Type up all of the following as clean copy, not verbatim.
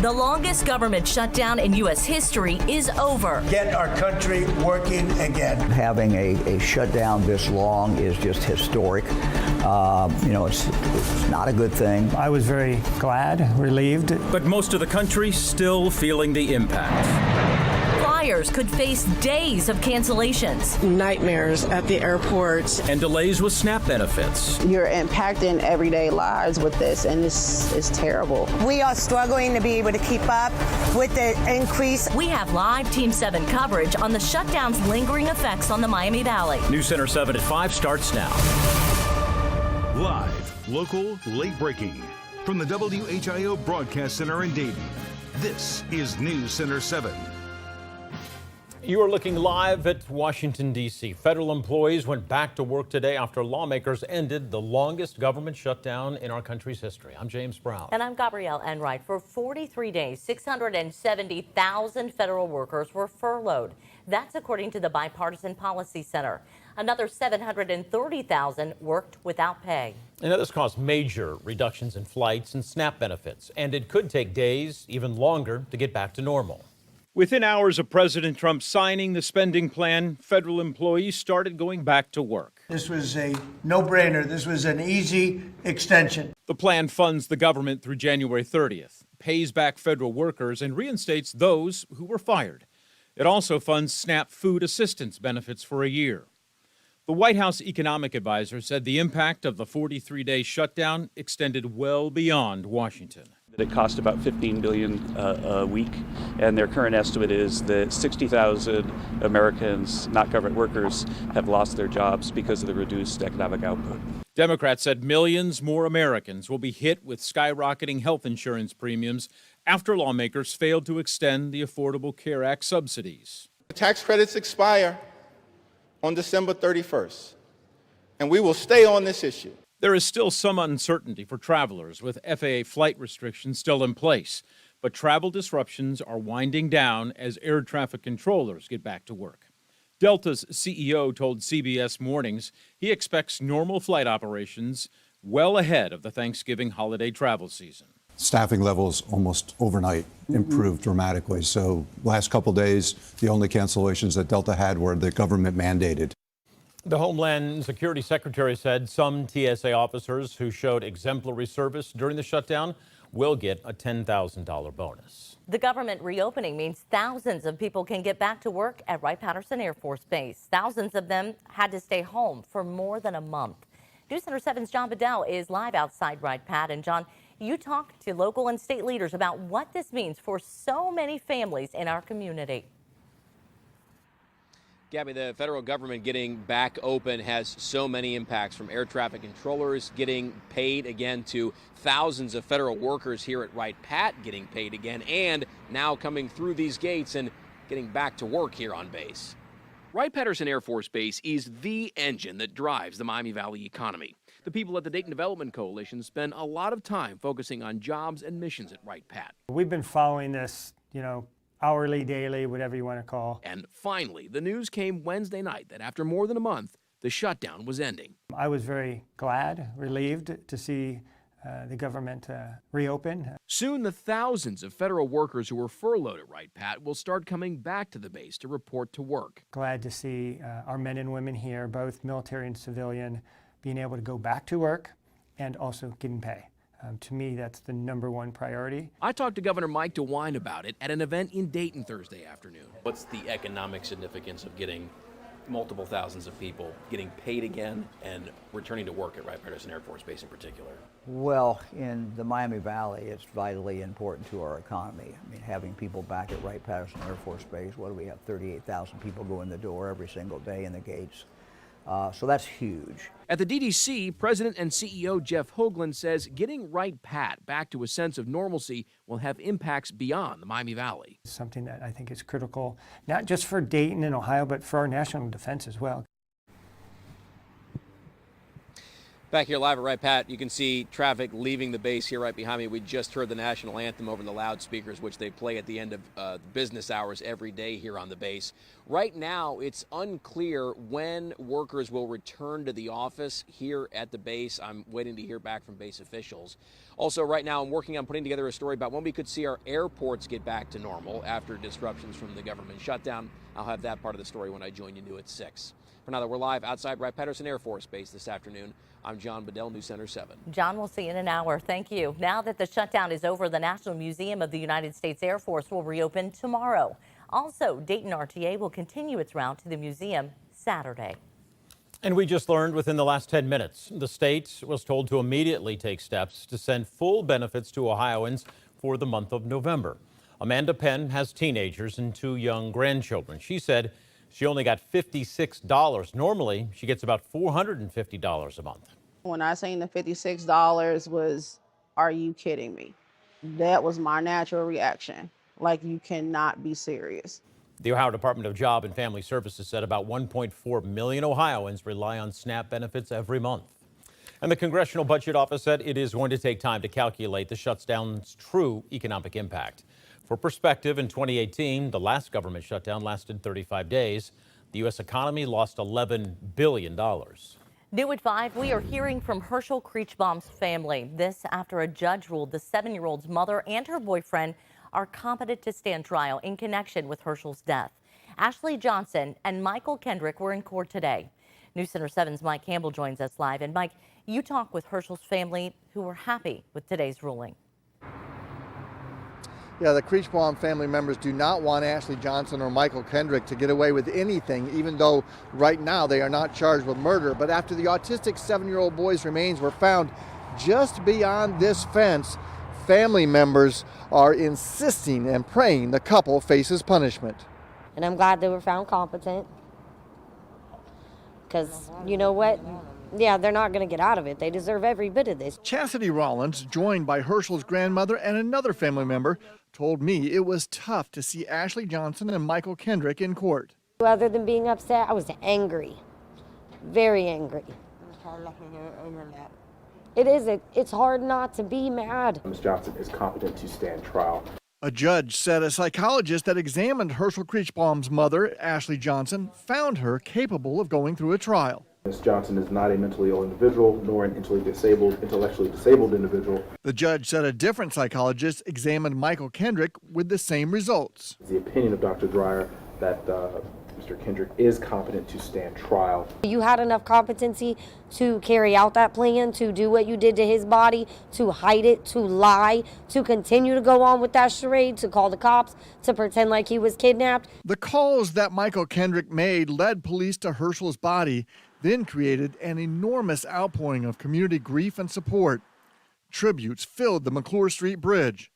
The longest government shutdown in U.S. history is over. Get our country working again. Having a shutdown this long is just historic. It's not a good thing. I was very glad, relieved. But most of the country still feeling the impact. Flyers could face days of cancellations. Nightmares at the airport. And delays with SNAP benefits. You're impacting everyday lives with this, and it's terrible. We are struggling to be able to keep up with the increase. We have live Team 7 coverage on the shutdown's lingering effects on the Miami Valley. News Center 7 at 5 starts now. Live, local, late breaking. From the WHIO Broadcast Center in Dayton, this is News Center 7. You are looking live at Washington, D.C. Federal employees went back to work today after lawmakers ended the longest government shutdown in our country's history. I'm James Brown. And I'm Gabrielle Enright. For 43 days, 670,000 federal workers were furloughed. That's according to the Bipartisan Policy Center. Another 730,000 worked without pay. And this caused major reductions in flights and SNAP benefits. And it could take days, even longer, to get back to normal. Within hours of President Trump signing the spending plan, federal employees started going back to work. This was a no-brainer. This was an easy extension. The plan funds the government through January 30th, pays back federal workers, and reinstates those who were fired. It also funds SNAP food assistance benefits for a year. The White House economic advisor said the impact of the 43-day shutdown extended well beyond Washington. It cost about $15 billion a week, and their current estimate is that 60,000 Americans, not government workers, have lost their jobs because of the reduced economic output. Democrats said millions more Americans will be hit with skyrocketing health insurance premiums after lawmakers failed to extend the Affordable Care Act subsidies. The tax credits expire on December 31st, and we will stay on this issue. There is still some uncertainty for travelers with FAA flight restrictions still in place, but travel disruptions are winding down as air traffic controllers get back to work. Delta's CEO told CBS Mornings he expects normal flight operations well ahead of the Thanksgiving holiday travel season. Staffing levels almost overnight improved dramatically. So last couple days, the only cancellations that Delta had were the government mandated. The Homeland Security Secretary said some TSA officers who showed exemplary service during the shutdown will get a $10,000 bonus. The government reopening means thousands of people can get back to work at Wright-Patterson Air Force Base. Thousands of them had to stay home for more than a month. News Center 7's John Bedell is live outside Wright-Pat. And John, you talked to local and state leaders about what this means for so many families in our community. Gabby, the federal government getting back open has so many impacts, from air traffic controllers getting paid again to thousands of federal workers here at Wright-Pat getting paid again, and now coming through these gates and getting back to work here on base. Wright-Patterson Air Force Base is the engine that drives the Miami Valley economy. The people at the Dayton Development Coalition spend a lot of time focusing on jobs and missions at Wright-Pat. We've been following this, hourly, daily, whatever you want to call. And finally, the news came Wednesday night that after more than a month, the shutdown was ending. I was very glad, relieved to see the government reopen. Soon, the thousands of federal workers who were furloughed at Wright-Pat will start coming back to the base to report to work. Glad to see our men and women here, both military and civilian, being able to go back to work and also getting pay. To me, that's the #1 priority. I talked to Governor Mike DeWine about it at an event in Dayton Thursday afternoon. What's the economic significance of getting multiple thousands of people getting paid again and returning to work at Wright-Patterson Air Force Base in particular? Well, in the Miami Valley, it's vitally important to our economy. I mean, having people back at Wright-Patterson Air Force Base, what do we have, 38,000 people go in the door every single day in the gates. So that's huge. At the DDC, President and CEO Jeff Hoagland says getting Wright-Pat back to a sense of normalcy will have impacts beyond the Miami Valley. Something that I think is critical, not just for Dayton and Ohio, but for our national defense as well. Back here live at Wright Pat, you can see traffic leaving the base here right behind me. We just heard the national anthem over the loudspeakers, which they play at the end of business hours every day here on the base. Right now, it's unclear when workers will return to the office here at the base. I'm waiting to hear back from base officials. Also, right now, I'm working on putting together a story about when we could see our airports get back to normal after disruptions from the government shutdown. I'll have that part of the story when I join you new at 6. For now, we're live outside Wright-Patterson Air Force Base this afternoon. I'm John Bedell, News Center 7. John, we'll see you in an hour. Thank you. Now that the shutdown is over, the National Museum of the United States Air Force will reopen tomorrow. Also, Dayton RTA will continue its route to the museum Saturday. And we just learned within the last 10 minutes, the state was told to immediately take steps to send full benefits to Ohioans for the month of November. Amanda Penn has teenagers and 2 young grandchildren. She said she only got $56. Normally, she gets about $450 a month. When I seen the $56 was, are you kidding me? That was my natural reaction. Like, you cannot be serious. The Ohio Department of Job and Family Services said about 1.4 million Ohioans rely on SNAP benefits every month. And the Congressional Budget Office said it is going to take time to calculate the shutdown's true economic impact. For perspective, in 2018, the last government shutdown lasted 35 days. The U.S. economy lost $11 billion. New at 5, we are hearing from Herschel Creechbaum's family. This after a judge ruled the 7-year-old's mother and her boyfriend are competent to stand trial in connection with Herschel's death. Ashley Johnson and Michael Kendrick were in court today. News Center 7's Mike Campbell joins us live. And Mike, you talked with Herschel's family who were happy with today's ruling. Yeah, the Creechbaum family members do not want Ashley Johnson or Michael Kendrick to get away with anything, even though right now they are not charged with murder. But after the autistic 7-year-old boy's remains were found just beyond this fence, family members are insisting and praying the couple faces punishment. And I'm glad they were found competent, because you know what? Yeah, they're not going to get out of it. They deserve every bit of this. Chastity Rollins, joined by Herschel's grandmother and another family member, told me it was tough to see Ashley Johnson and Michael Kendrick in court. Other than being upset, I was angry, very angry. It is. It's hard not to be mad. Ms. Johnson is competent to stand trial. A judge said a psychologist that examined Herschel Creechbaum's mother, Ashley Johnson, found her capable of going through a trial. Ms. Johnson is not a mentally ill individual, nor an intellectually disabled individual. The judge said a different psychologist examined Michael Kendrick with the same results. It's the opinion of Dr. Dreyer that Mr. Kendrick is competent to stand trial. You had enough competency to carry out that plan, to do what you did to his body, to hide it, to lie, to continue to go on with that charade, to call the cops, to pretend like he was kidnapped. The calls that Michael Kendrick made led police to Herschel's body, then created an enormous outpouring of community grief and support. Tributes filled the McClure Street Bridge.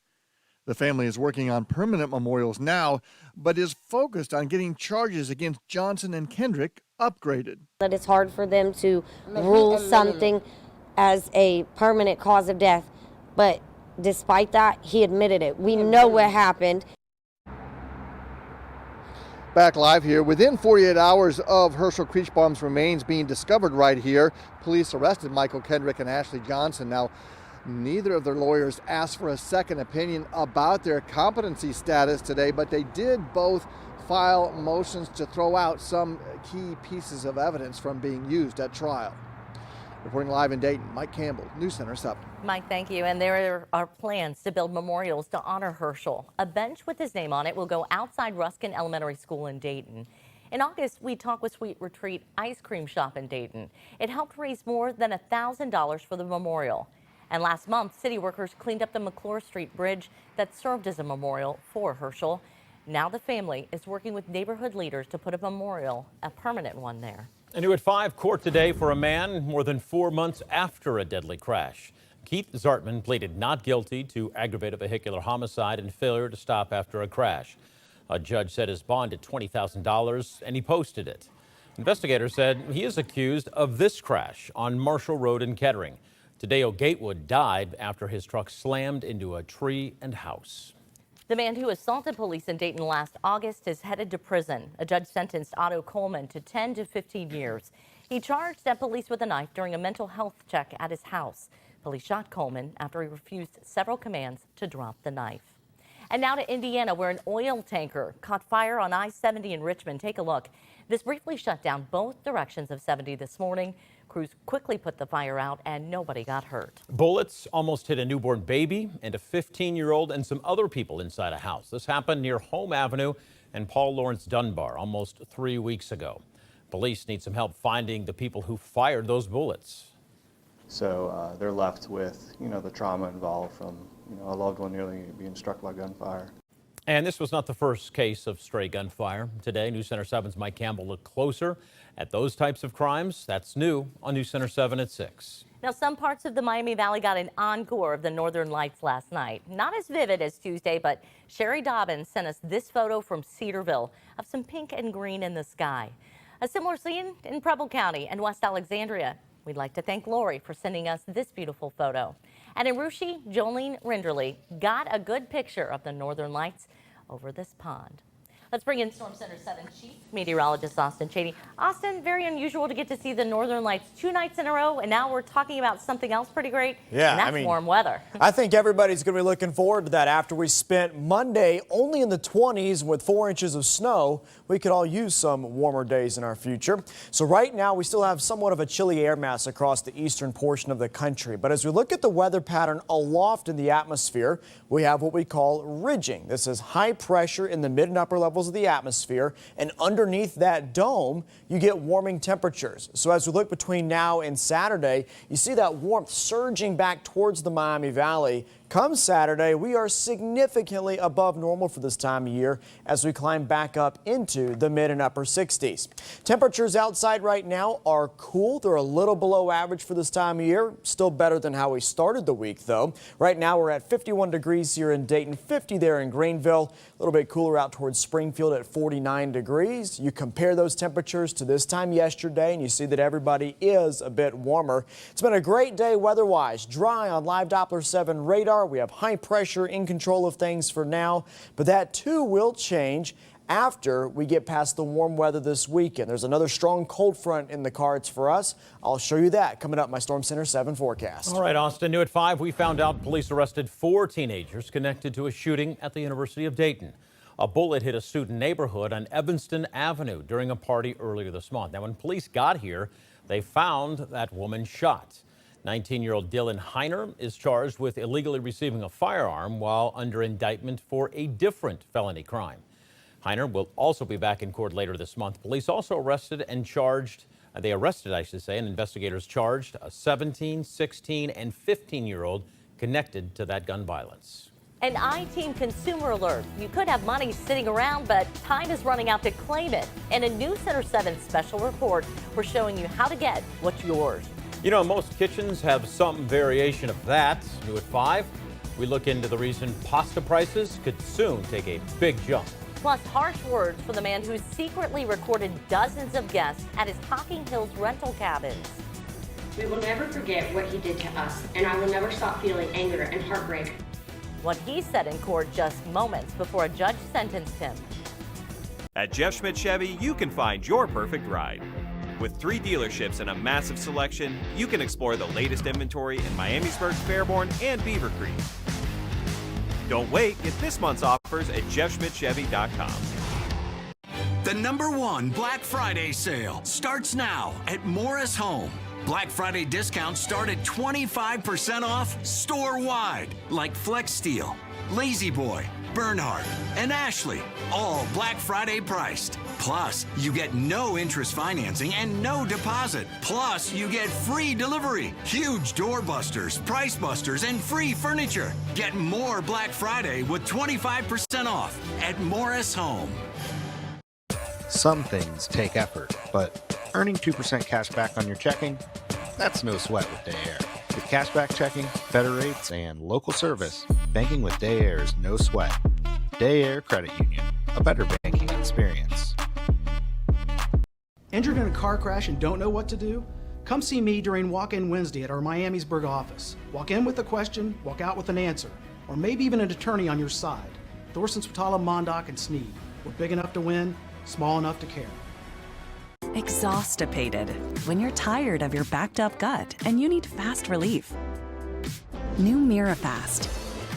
The family is working on permanent memorials now, but is focused on getting charges against Johnson and Kendrick upgraded. That it's hard for them to rule something as a permanent cause of death, but despite that, he admitted it. We know what happened. Back live here, within 48 hours of Herschel Creechbaum's remains being discovered right here, police arrested Michael Kendrick and Ashley Johnson. Now, neither of their lawyers asked for a second opinion about their competency status today, but they did both file motions to throw out some key pieces of evidence from being used at trial. Reporting live in Dayton, Mike Campbell, News Center 7. Mike, thank you. And there are plans to build memorials to honor Herschel. A bench with his name on it will go outside Ruskin Elementary School in Dayton. In August, we talked with Sweet Retreat Ice Cream Shop in Dayton. It helped raise more than $1,000 for the memorial. And last month, city workers cleaned up the McClure Street Bridge that served as a memorial for Herschel. Now the family is working with neighborhood leaders to put a memorial, a permanent one there. And new at 5, court today for a man more than 4 months after a deadly crash. Keith Zartman pleaded not guilty to aggravated vehicular homicide and failure to stop after a crash. A judge set his bond at $20,000 and he posted it. Investigators said he is accused of this crash on Marshall Road in Kettering. Tadeo Gatewood died after his truck slammed into a tree and house. The man who assaulted police in Dayton last August is headed to prison. A judge sentenced Otto Coleman to 10 to 15 years. He charged at police with a knife during a mental health check at his house. Police shot Coleman after he refused several commands to drop the knife. And now to Indiana, where an oil tanker caught fire on I-70 in Richmond. Take a look. This briefly shut down both directions of 70 this morning. Crews quickly put the fire out and nobody got hurt. Bullets almost hit a newborn baby and a 15-year-old and some other people inside a house. This happened near Home Avenue and Paul Lawrence Dunbar almost 3 weeks ago. Police need some help finding the people who fired those bullets. So they're left with, the trauma involved from, a loved one nearly being struck by gunfire. And this was not the first case of stray gunfire. Today, News Center 7's Mike Campbell looked closer at those types of crimes. That's new on News Center 7 at 6. Now, some parts of the Miami Valley got an encore of the Northern Lights last night. Not as vivid as Tuesday, but Sherry Dobbins sent us this photo from Cedarville of some pink and green in the sky. A similar scene in Preble County and West Alexandria. We'd like to thank Lori for sending us this beautiful photo. And in Russia, Jolene Rinderly got a good picture of the Northern Lights over this pond. Let's bring in Storm Center 7 Chief Meteorologist Austin Chady. Austin, very unusual to get to see the Northern Lights 2 nights in a row, and now we're talking about something else pretty great. Yeah, and that's warm weather. I think everybody's going to be looking forward to that after we spent Monday only in the 20s with 4 inches of snow. We could all use some warmer days in our future. So right now we still have somewhat of a chilly air mass across the eastern portion of the country. But as we look at the weather pattern aloft in the atmosphere, we have what we call ridging. This is high pressure in the mid and upper levels of the atmosphere, and underneath that dome you get warming temperatures. So as we look between now and Saturday, you see that warmth surging back towards the Miami Valley. Come Saturday, we are significantly above normal for this time of year as we climb back up into the mid and upper 60s. Temperatures outside right now are cool. They're a little below average for this time of year. Still better than how we started the week, though. Right now we're at 51 degrees here in Dayton, 50 there in Greenville. A little bit cooler out towards Springfield at 49 degrees. You compare those temperatures to this time yesterday and you see that everybody is a bit warmer. It's been a great day weather-wise. Dry on Live Doppler 7 radar. We have high pressure in control of things for now, but that too will change after we get past the warm weather this weekend. There's another strong cold front in the cards for us. I'll show you that coming up my Storm Center 7 forecast. All right, Austin, new at 5, we found out police arrested 4 teenagers connected to a shooting at the University of Dayton. A bullet hit a student neighborhood on Evanston Avenue during a party earlier this month. Now, when police got here, they found that woman shot. 19-year-old Dylan Heiner is charged with illegally receiving a firearm while under indictment for a different felony crime. Heiner will also be back in court later this month. Police also arrested, and investigators charged a 17, 16, and 15-year-old connected to that gun violence. An I-Team consumer alert. You could have money sitting around, but time is running out to claim it. In a News Center 7 special report, we're showing you how to get what's yours. You know, most kitchens have some variation of that. New at 5, we look into the reason pasta prices could soon take a big jump. Plus, harsh words from the man who secretly recorded dozens of guests at his Hocking Hills rental cabins. We will never forget what he did to us, and I will never stop feeling anger and heartbreak. What he said in court just moments before a judge sentenced him. At Jeff Schmidt Chevy, you can find your perfect ride. With 3 dealerships and a massive selection, you can explore the latest inventory in Miamisburg, Fairborn, and Beaver Creek. Don't wait, get this month's offers at jeffschmidtchevy.com. The #1 Black Friday sale starts now at Morris Home. Black Friday discounts start at 25% off store-wide, like Flex Steel, Lazy Boy, Bernhard, and Ashley, all Black Friday priced. Plus, you get no interest financing and no deposit. Plus, you get free delivery, huge doorbusters, price busters, and free furniture. Get more Black Friday with 25% off at Morris Home. Some things take effort, but earning 2% cash back on your checking, that's no sweat with Day Air. With cashback checking, better rates, and local service, banking with Day Air is no sweat. Day Air Credit Union, a better banking experience. Injured in a car crash and don't know what to do? Come see me during Walk-In Wednesday at our Miamisburg office. Walk in with a question, walk out with an answer, or maybe even an attorney on your side. Thorson, Spatala, Mondock, and Sneed. We're big enough to win, small enough to care. Exhaustipated. When you're tired of your backed up gut and you need fast relief. New MiraFast.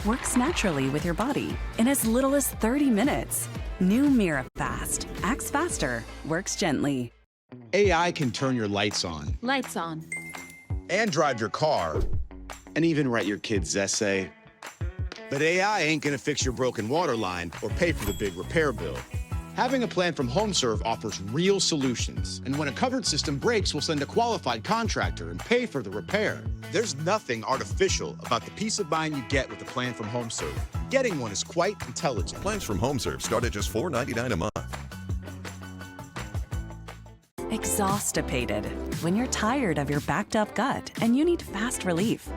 Works naturally with your body in as little as 30 minutes. New MiraFast. Acts faster. Works gently. AI can turn your lights on. Lights on. And drive your car. And even write your kid's essay. But AI ain't gonna fix your broken water line or pay for the big repair bill. Having a plan from HomeServe offers real solutions. And when a covered system breaks, we'll send a qualified contractor and pay for the repair. There's nothing artificial about the peace of mind you get with a plan from HomeServe. Getting one is quite intelligent. Plans from HomeServe start at just $4.99 a month. Exhaustipated. When you're tired of your backed up gut and you need fast relief.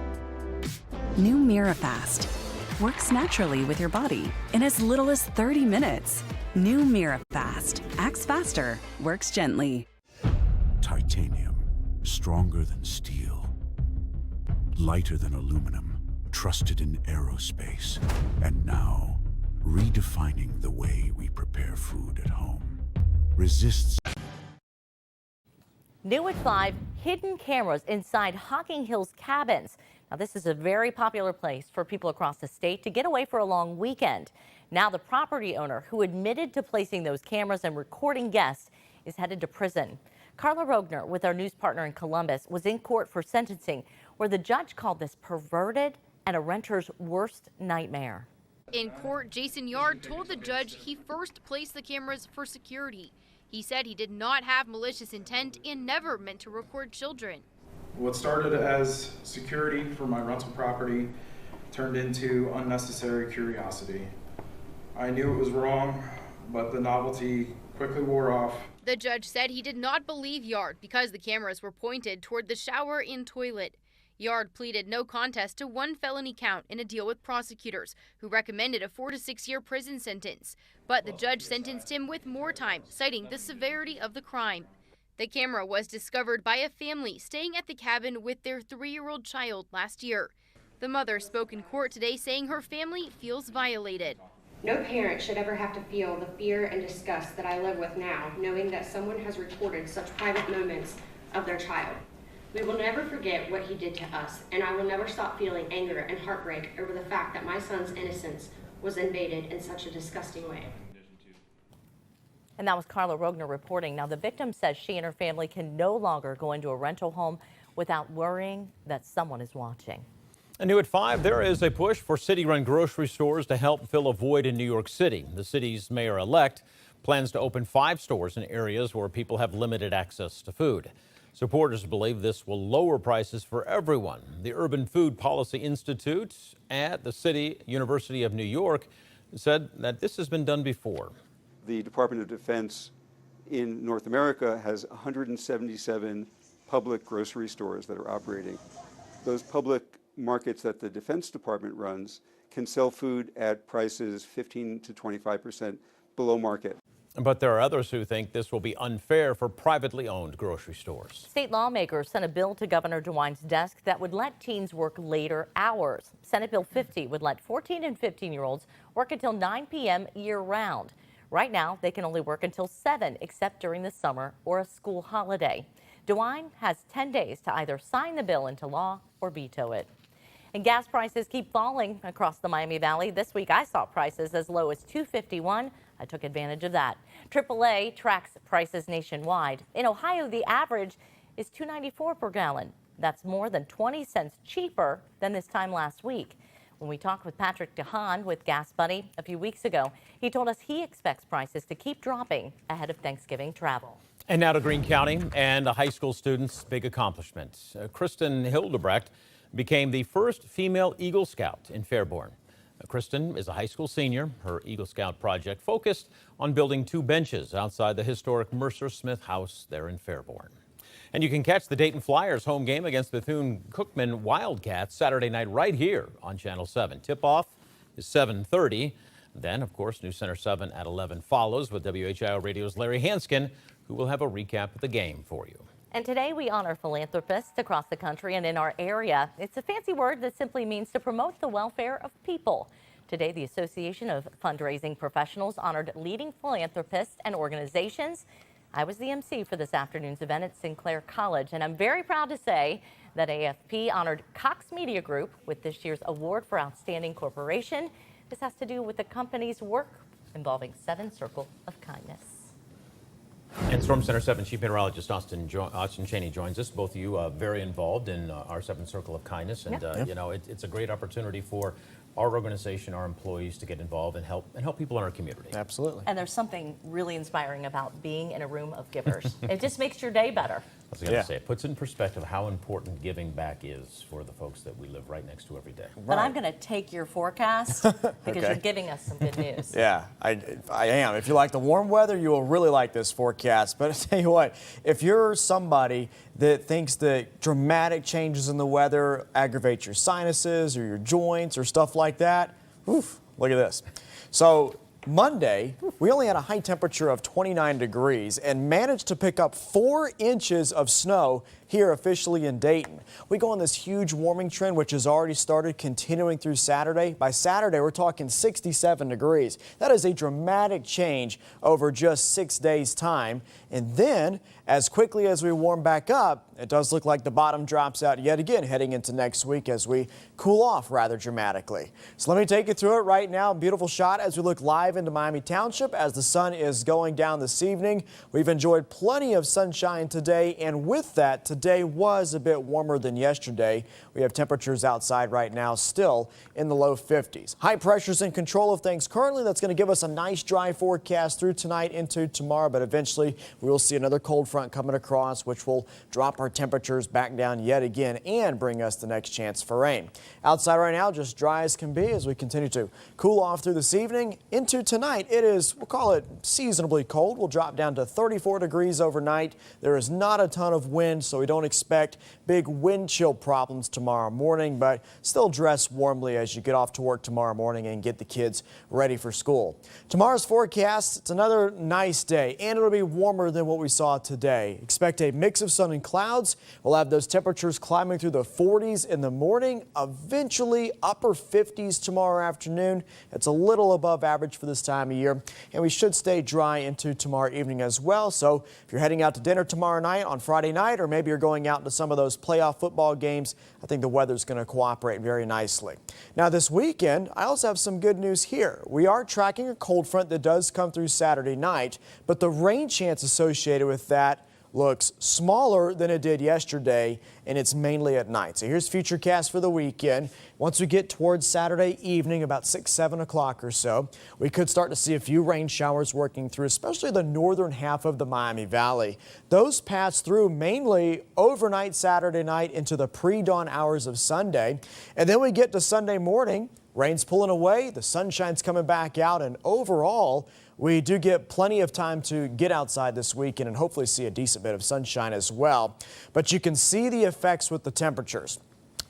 New MiraFast. Works naturally with your body in as little as 30 minutes. New MiraFast. Acts faster. Works gently. Titanium. Stronger than steel. Lighter than aluminum. Trusted in aerospace. And now, redefining the way we prepare food at home. Resists. New at 5, hidden cameras inside Hocking Hills cabins. Now, this is a very popular place for people across the state to get away for a long weekend. Now, the property owner who admitted to placing those cameras and recording guests is headed to prison. Carla Rogner, with our news partner in Columbus, was in court for sentencing, where the judge called this perverted and a renter's worst nightmare. In court, Jason Yard told the judge he first placed the cameras for security. He said he did not have malicious intent and never meant to record children. What started as security for my rental property turned into unnecessary curiosity. I knew it was wrong, but the novelty quickly wore off. The judge said he did not believe Yard because the cameras were pointed toward the shower and toilet. Yard pleaded no contest to one felony count in a deal with prosecutors, who recommended a 4 to 6 year prison sentence. But the judge sentenced him with more time, citing the severity of the crime. The camera was discovered by a family staying at the cabin with their 3-year-old child last year. The mother spoke in court today saying her family feels violated. No parent should ever have to feel the fear and disgust that I live with now, knowing that someone has recorded such private moments of their child. We will never forget what he did to us, and I will never stop feeling anger and heartbreak over the fact that my son's innocence was invaded in such a disgusting way. And that was Carla Rogner reporting. Now, the victim says she and her family can no longer go into a rental home without worrying that someone is watching. And new at 5, there is a push for city-run grocery stores to help fill a void in New York City. The city's mayor-elect plans to open 5 stores in areas where people have limited access to food. Supporters believe this will lower prices for everyone. The Urban Food Policy Institute at the City University of New York said that this has been done before. The Department of Defense in North America has 177 public grocery stores that are operating. Those public markets that the Defense Department runs can sell food at prices 15 to 25% below market. But there are others who think this will be unfair for privately owned grocery stores. State lawmakers sent a bill to Governor DeWine's desk that would let teens work later hours. Senate Bill 50 would let 14 and 15-year-olds work until 9 p.m. year-round. Right now, they can only work until 7, except during the summer or a school holiday. DeWine has 10 days to either sign the bill into law or veto it. And gas prices keep falling across the Miami Valley. This week, I saw prices as low as $2.51. I took advantage of that. AAA tracks prices nationwide. In Ohio, the average is $2.94 per gallon. That's more than 20 cents cheaper than this time last week. When we talked with Patrick DeHaan with Gas Buddy a few weeks ago, he told us he expects prices to keep dropping ahead of Thanksgiving travel. And now to Greene County and a high school student's big accomplishment. Kristen Hildebrecht became the first female Eagle Scout in Fairborn. Kristen is a high school senior. Her Eagle Scout project focused on building 2 benches outside the historic Mercer Smith House there in Fairborn. And you can catch the Dayton Flyers home game against Bethune-Cookman Wildcats Saturday night right here on Channel 7. Tip-off is 7:30. Then, of course, News Center 7 at 11 follows with WHIO Radio's Larry Hanskin, who will have a recap of the game for you. And today we honor philanthropists across the country and in our area. It's a fancy word that simply means to promote the welfare of people. Today, the Association of Fundraising Professionals honored leading philanthropists and organizations. I was the MC for this afternoon's event at Sinclair College, and I'm very proud to say that AFP honored Cox Media Group with this year's Award for Outstanding Corporation. This has to do with the company's work involving 7 Circle of Kindness. And Storm Center 7 Chief Meteorologist Austin Cheney joins us. Both of you very involved in our 7 Circle of Kindness, and you know, it's a great opportunity for our organization, our employees, to get involved and help people in our community. Absolutely. And there's something really inspiring about being in a room of givers. It just makes your day better. I was going to say, it puts in perspective how important giving back is for the folks that we live right next to every day. But I'm going to take your forecast because you're giving us some good news. Yeah, I am. If you like the warm weather, you will really like this forecast. But I tell you what, if you're somebody that thinks that dramatic changes in the weather aggravate your sinuses or your joints or stuff like that, oof, look at this. So Monday, we only had a high temperature of 29 degrees and managed to pick up 4 inches of snow here officially in Dayton. We go on this huge warming trend, which has already started, continuing through Saturday. By Saturday, we're talking 67 degrees. That is a dramatic change over just 6 days' time. And then, as quickly as we warm back up, it does look like the bottom drops out yet again heading into next week as we cool off rather dramatically. So let me take you through it right now. Beautiful shot as we look live into Miami Township as the sun is going down this evening. We've enjoyed plenty of sunshine today, and with that, today was a bit warmer than yesterday. We have temperatures outside right now still in the low 50s. High pressure's in control of things currently. That's going to give us a nice dry forecast through tonight into tomorrow, but eventually we will see another cold front coming across, which will drop our temperatures back down yet again and bring us the next chance for rain. Outside right now, just dry as can be as we continue to cool off through this evening. Into tonight, it is, we'll call it seasonably cold. We'll drop down to 34 degrees overnight. There is not a ton of wind, so we don't expect big wind chill problems tomorrow morning, but still dress warmly as you get off to work tomorrow morning and get the kids ready for school. Tomorrow's forecast, it's another nice day, and it'll be warmer than what we saw today. Expect a mix of sun and clouds. We'll have those temperatures climbing through the 40s in the morning, eventually upper 50s tomorrow afternoon. It's a little above average for this time of year, and we should stay dry into tomorrow evening as well. So if you're heading out to dinner tomorrow night on Friday night, or maybe you're going out to some of those playoff football games, I think the weather's going to cooperate very nicely. Now this weekend, I also have some good news here. We are tracking a cold front that does come through Saturday night, but the rain chance associated with that looks smaller than it did yesterday, and it's mainly at night. So here's Futurecast for the weekend. Once we get towards Saturday evening, about 6, 7 o'clock or so, we could start to see a few rain showers working through, especially the northern half of the Miami Valley. Those pass through mainly overnight Saturday night into the pre-dawn hours of Sunday. And then we get to Sunday morning, rain's pulling away, the sunshine's coming back out, and overall, we do get plenty of time to get outside this weekend and hopefully see a decent bit of sunshine as well. But you can see the effects with the temperatures.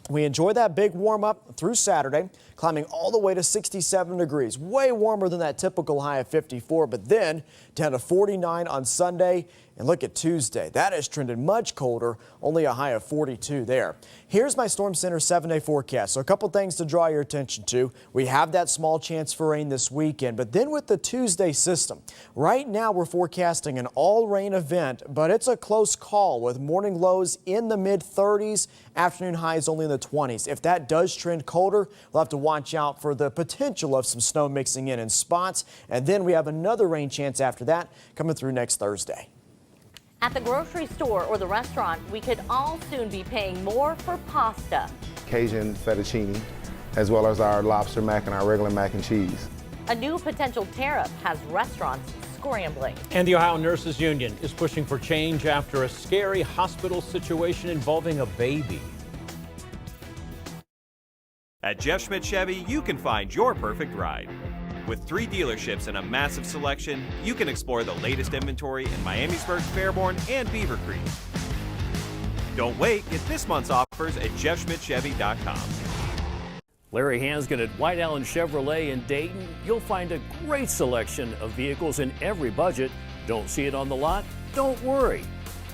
We enjoy that big warm up through Saturday, climbing all the way to 67 degrees, way warmer than that typical high of 54, but then down to 49 on Sunday. And look at Tuesday. That has trended much colder, only a high of 42 there. Here's my Storm Center 7-day forecast. So a couple things to draw your attention to. We have that small chance for rain this weekend, but then with the Tuesday system, right now we're forecasting an all-rain event, but it's a close call with morning lows in the mid-30s, afternoon highs only in the 20s. If that does trend colder, we'll have to watch out for the potential of some snow mixing in spots, and then we have another rain chance after that coming through next Thursday. At the grocery store or the restaurant, we could all soon be paying more for pasta. Cajun fettuccine, as well as our lobster mac and our regular mac and cheese. A new potential tariff has restaurants scrambling. And the Ohio Nurses Union is pushing for change after a scary hospital situation involving a baby. At Jeff Schmidt Chevy, you can find your perfect ride. With 3 dealerships and a massive selection, you can explore the latest inventory in Miamisburg, Fairborn, and Beaver Creek. Don't wait, get this month's offers at jeffschmidtchevy.com. Larry Hansgen at White Allen Chevrolet in Dayton. You'll find a great selection of vehicles in every budget. Don't see it on the lot? Don't worry.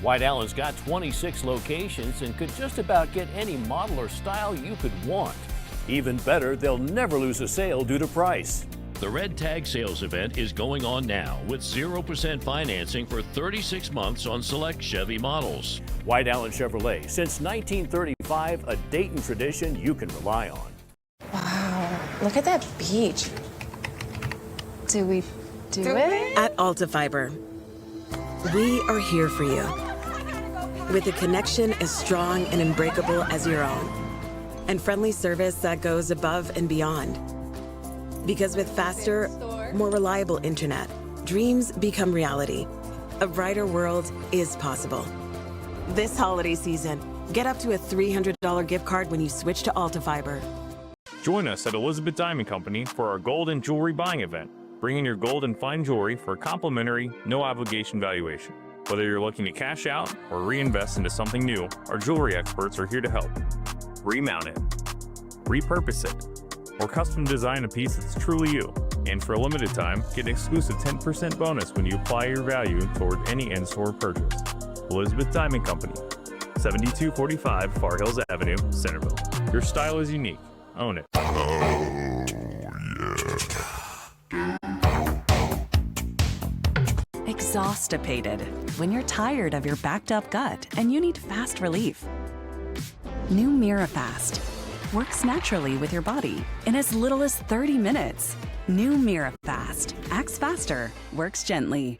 White Allen's got 26 locations and could just about get any model or style you could want. Even better, they'll never lose a sale due to price. The Red Tag Sales Event is going on now with 0% financing for 36 months on select Chevy models. White Allen Chevrolet, since 1935, a Dayton tradition you can rely on. Wow, look at that beach. Do we do it? At Altafiber, we are here for you with a connection as strong and unbreakable as your own, and friendly service that goes above and beyond. Because with faster, more reliable internet, dreams become reality. A brighter world is possible. This holiday season, get up to a $300 gift card when you switch to Altafiber. Join us at Elizabeth Diamond Company for our gold and jewelry buying event. Bring in your gold and fine jewelry for a complimentary, no-obligation valuation. Whether you're looking to cash out or reinvest into something new, our jewelry experts are here to help. Remount it, repurpose it, or custom design a piece that's truly you. And for a limited time, get an exclusive 10% bonus when you apply your value toward any in-store purchase. Elizabeth Diamond Company, 7245 Far Hills Avenue, Centerville. Your style is unique. Own it. Exhaustipated. When you're tired of your backed up gut and you need fast relief. New MiraFast works naturally with your body in as little as 30 minutes. New MiraFast acts faster, works gently.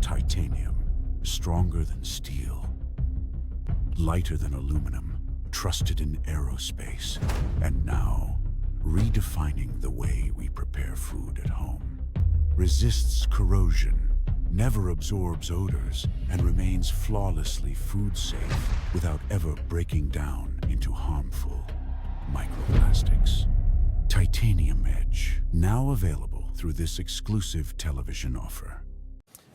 Titanium, stronger than steel, lighter than aluminum, trusted in aerospace, and now redefining the way we prepare food at home. Resists corrosion, never absorbs odors, and remains flawlessly food safe without ever breaking down into harmful microplastics. Titanium Edge, now available through this exclusive television offer.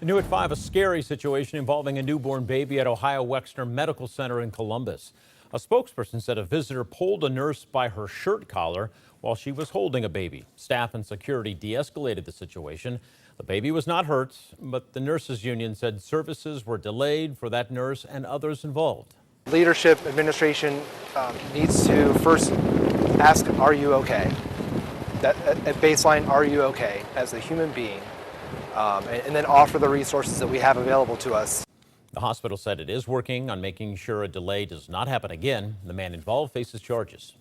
New at 5, a scary situation involving a newborn baby at Ohio Wexner Medical Center in Columbus. A spokesperson said a visitor pulled a nurse by her shirt collar while she was holding a baby. Staff and security de-escalated the situation. The baby was not hurt, but the nurses union said services were delayed for that nurse and others involved. Leadership, administration needs to first ask, are you okay? At baseline, are you okay as a human being? And then offer the resources that we have available to us. The hospital said it is working on making sure a delay does not happen again. The man involved faces charges.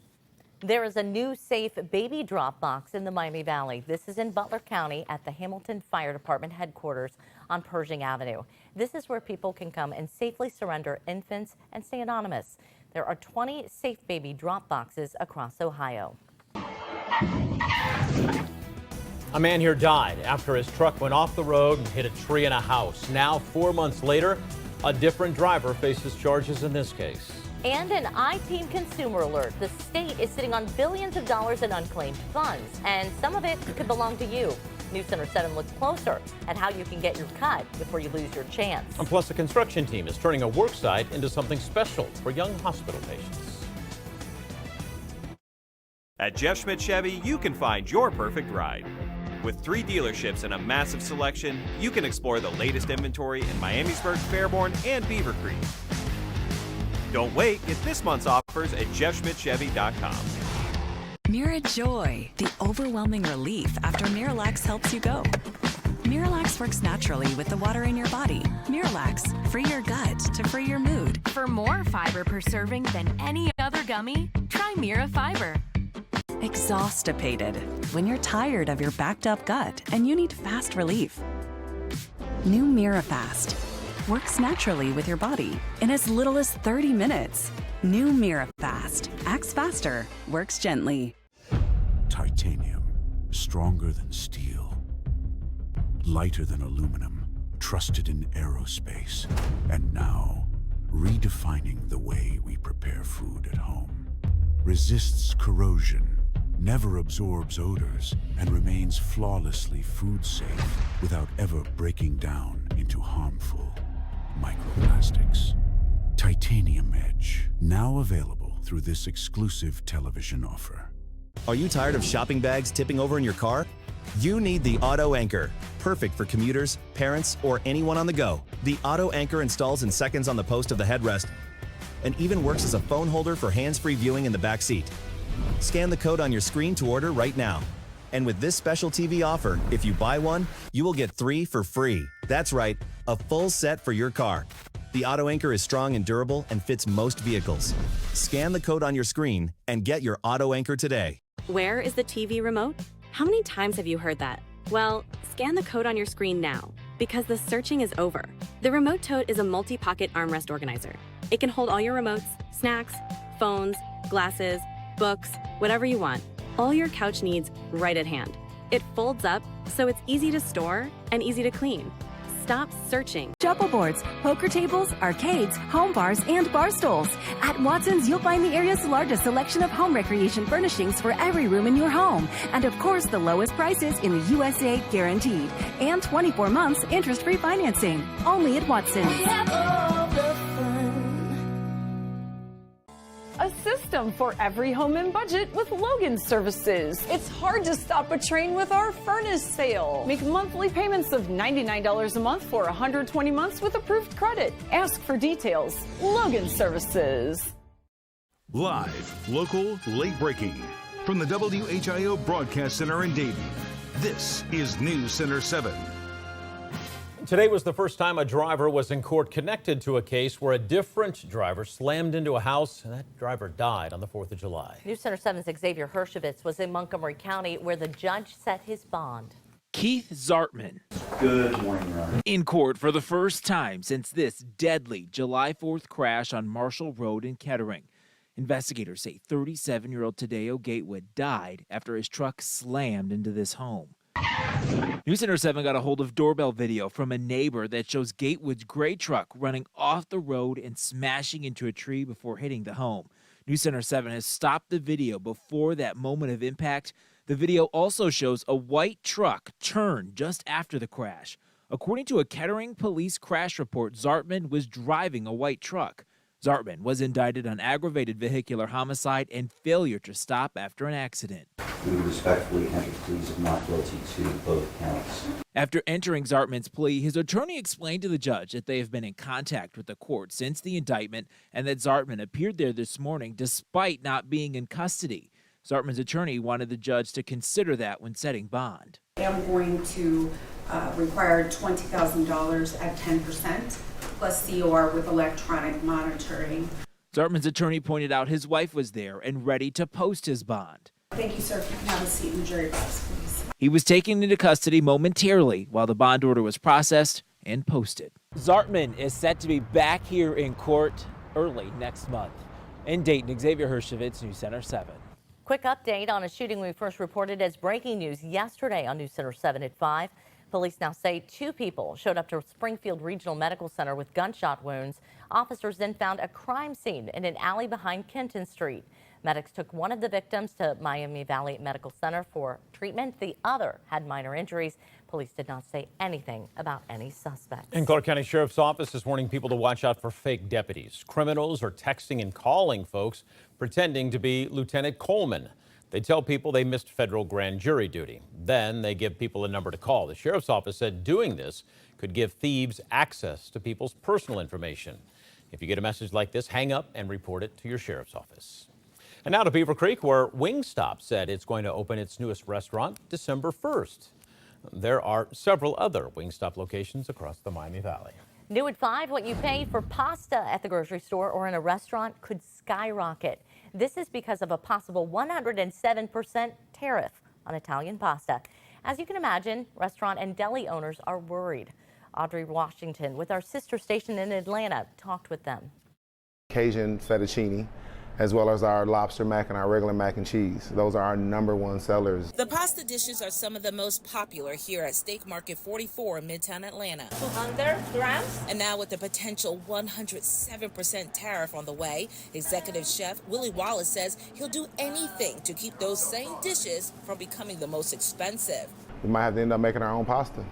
There is a new safe baby drop box in the Miami Valley. This is in Butler County at the Hamilton Fire Department headquarters on Pershing Avenue. This is where people can come and safely surrender infants and stay anonymous. There are 20 safe baby drop boxes across Ohio. A man here died after his truck went off the road and hit a tree and a house. Now, 4 months later, a different driver faces charges in this case. And an I-Team consumer alert. The state is sitting on billions of dollars in unclaimed funds, and some of it could belong to you. News Center 7 looks closer at how you can get your cut before you lose your chance. And plus, a construction team is turning a work site into something special for young hospital patients. At Jeff Schmidt Chevy, you can find your perfect ride. With 3 dealerships and a massive selection, you can explore the latest inventory in Miamisburg, Fairborn, and Beaver Creek. Don't wait, get this month's offers at jeffschmidtchevy.com. Mira Joy, the overwhelming relief after Miralax helps you go. Miralax works naturally with the water in your body. Miralax, free your gut to free your mood. For more fiber per serving than any other gummy, try Mira Fiber. Exhaustipated. When you're tired of your backed up gut and you need fast relief. New MiraFast works naturally with your body in as little as 30 minutes. New MiraFast acts faster, works gently. Titanium, stronger than steel, lighter than aluminum, trusted in aerospace, and now redefining the way we prepare food at home. Resists corrosion, never absorbs odors, and remains flawlessly food safe without ever breaking down into harmful microplastics. Titanium Edge, now available through this exclusive television offer. Are you tired of shopping bags tipping over in your car? You need the Auto Anchor, perfect for commuters, parents, or anyone on the go. The Auto Anchor installs in seconds on the post of the headrest and even works as a phone holder for hands-free viewing in the back seat. Scan the code on your screen to order right now. And with this special TV offer, if you buy one, you will get 3 for free. That's right, a full set for your car. The Auto Anchor is strong and durable and fits most vehicles. Scan the code on your screen and get your Auto Anchor today. Where is the TV remote? How many times have you heard that? Well, scan the code on your screen now, because the searching is over. The Remote Tote is a multi-pocket armrest organizer. It can hold all your remotes, snacks, phones, glasses, books, whatever you want. All your couch needs right at hand. It folds up, so it's easy to store and easy to clean. Stop searching. Shuffleboards, poker tables, arcades, home bars, and bar stools. At Watson's, you'll find the area's largest selection of home recreation furnishings for every room in your home. And of course, the lowest prices in the USA guaranteed. And 24 months interest-free financing. Only at Watson's. A system for every home and budget with Logan Services. It's hard to stop a train with our furnace sale. Make monthly payments of $99 a month for 120 months with approved credit. Ask for details. Logan Services. Live, local, late breaking. From the WHIO Broadcast Center in Dayton, this is News Center 7. Today was the first time a driver was in court connected to a case where a different driver slammed into a house and that driver died on the 4th of July. News Center 7's Xavier Hershevitz was in Montgomery County where the judge set his bond. Keith Zartman. Good morning, Your Honor. In court for the first time since this deadly July 4th crash on Marshall Road in Kettering. Investigators say 37-year-old Tadeo Gatewood died after his truck slammed into this home. News Center 7 got a hold of doorbell video from a neighbor that shows Gatewood's gray truck running off the road and smashing into a tree before hitting the home. News Center 7 has stopped the video before that moment of impact. The video also shows a white truck turn just after the crash. According to a Kettering police crash report, Zartman was driving a white truck. Zartman was indicted on aggravated vehicular homicide and failure to stop after an accident. We respectfully enter pleas of not guilty to both counts. After entering Zartman's plea, his attorney explained to the judge that they have been in contact with the court since the indictment and that Zartman appeared there this morning despite not being in custody. Zartman's attorney wanted the judge to consider that when setting bond. I am going to require $20,000 at 10% plus COR with electronic monitoring. Zartman's attorney pointed out his wife was there and ready to post his bond. Thank you, sir. If you can have a seat in the jury box, please. He was taken into custody momentarily while the bond order was processed and posted. Zartman is set to be back here in court early next month. In Dayton, Xavier Hershevitz, News Center 7. Quick update on a shooting we first reported as breaking news yesterday on News Center 7 at 5. Police now say 2 people showed up to Springfield Regional Medical Center with gunshot wounds. Officers then found a crime scene in an alley behind Kenton Street. Medics took one of the victims to Miami Valley Medical Center for treatment. The other had minor injuries. Police did not say anything about any suspects. And Clark County Sheriff's Office is warning people to watch out for fake deputies. Criminals are texting and calling folks pretending to be Lieutenant Coleman. They tell people they missed federal grand jury duty. Then they give people a number to call. The Sheriff's Office said doing this could give thieves access to people's personal information. If you get a message like this, hang up and report it to your Sheriff's Office. And now to Beaver Creek, where Wingstop said it's going to open its newest restaurant December 1st. There are several other Wingstop locations across the Miami Valley. New at 5, what you pay for pasta at the grocery store or in a restaurant could skyrocket. This is because of a possible 107% tariff on Italian pasta. As you can imagine, restaurant and deli owners are worried. Audrey Washington with our sister station in Atlanta talked with them. Cajun fettuccine, as well as our lobster mac and our regular mac and cheese. Those are our #1 sellers. The pasta dishes are some of the most popular here at Steak Market 44 in Midtown Atlanta. 200 grams. And now with the potential 107% tariff on the way, Executive Chef Willie Wallace says he'll do anything to keep those same dishes from becoming the most expensive. We might have to end up making our own pasta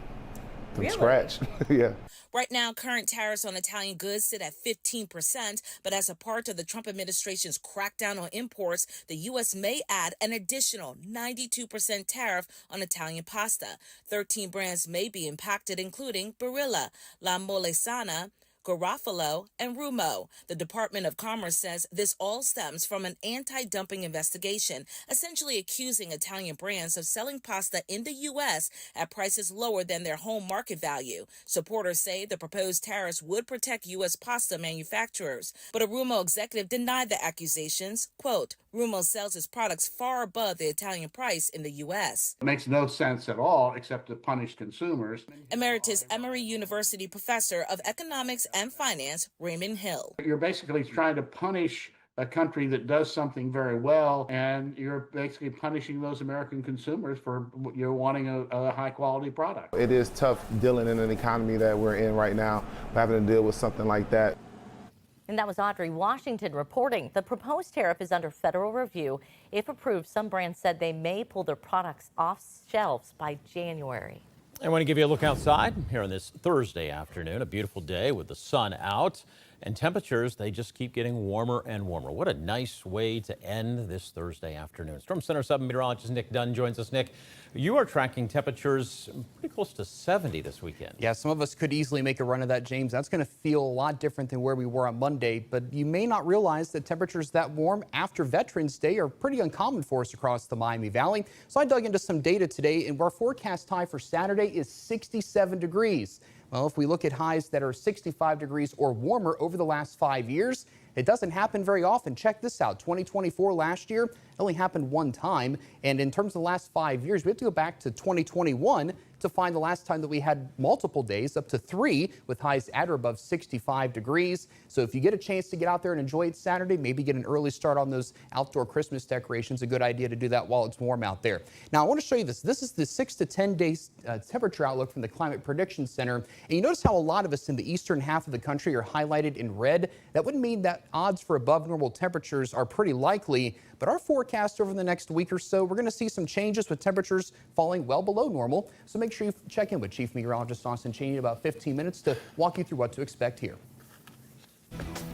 from scratch. Yeah. Right now, current tariffs on Italian goods sit at 15%, but as a part of the Trump administration's crackdown on imports, the U.S. may add an additional 92% tariff on Italian pasta. 13 brands may be impacted, including Barilla, La Molesana, Garofalo, and Rumo. The Department of Commerce says this all stems from an anti-dumping investigation, essentially accusing Italian brands of selling pasta in the U.S. at prices lower than their home market value. Supporters say the proposed tariffs would protect U.S. pasta manufacturers, but a Rumo executive denied the accusations. Quote, Rumo sells its products far above the Italian price in the U.S. It makes no sense at all except to punish consumers. Emeritus Emory University professor of economics and finance, Raymond Hill. You're basically trying to punish a country that does something very well, and you're basically punishing those American consumers for wanting a high-quality product. It is tough dealing in an economy that we're in right now, having to deal with something like that. And that was Audrey Washington reporting. The proposed tariff is under federal review. If approved, some brands said they may pull their products off shelves by January. I want to give you a look outside here on this Thursday afternoon. A beautiful day with the sun out, and temperatures, they just keep getting warmer and warmer. What a nice way to end this Thursday afternoon. Storm Center 7 meteorologist Nick Dunn joins us. Nick, you are tracking temperatures pretty close to 70 this weekend. Yeah, some of us could easily make a run of that, James. That's going to feel a lot different than where we were on Monday, but you may not realize that temperatures that warm after Veterans Day are pretty uncommon for us across the Miami Valley. So I dug into some data today, and our forecast high for Saturday is 67 degrees. Well, if we look at highs that are 65 degrees or warmer over the last 5 years, it doesn't happen very often. Check this out. 2024 last year only happened one time. And in terms of the last 5 years, we have to go back to 2021 to find the last time that we had multiple days, up to 3, with highs at or above 65 degrees. So if you get a chance to get out there and enjoy it Saturday, maybe get an early start on those outdoor Christmas decorations, a good idea to do that while it's warm out there. Now, I want to show you this. This is the 6 to 10 days temperature outlook from the Climate Prediction Center. And you notice how a lot of us in the eastern half of the country are highlighted in red. That would mean that odds for above normal temperatures are pretty likely. But our forecast over the next week or so, we're going to see some changes with temperatures falling well below normal. So make sure you check in with Chief Meteorologist Austin Cheney in about 15 minutes to walk you through what to expect here.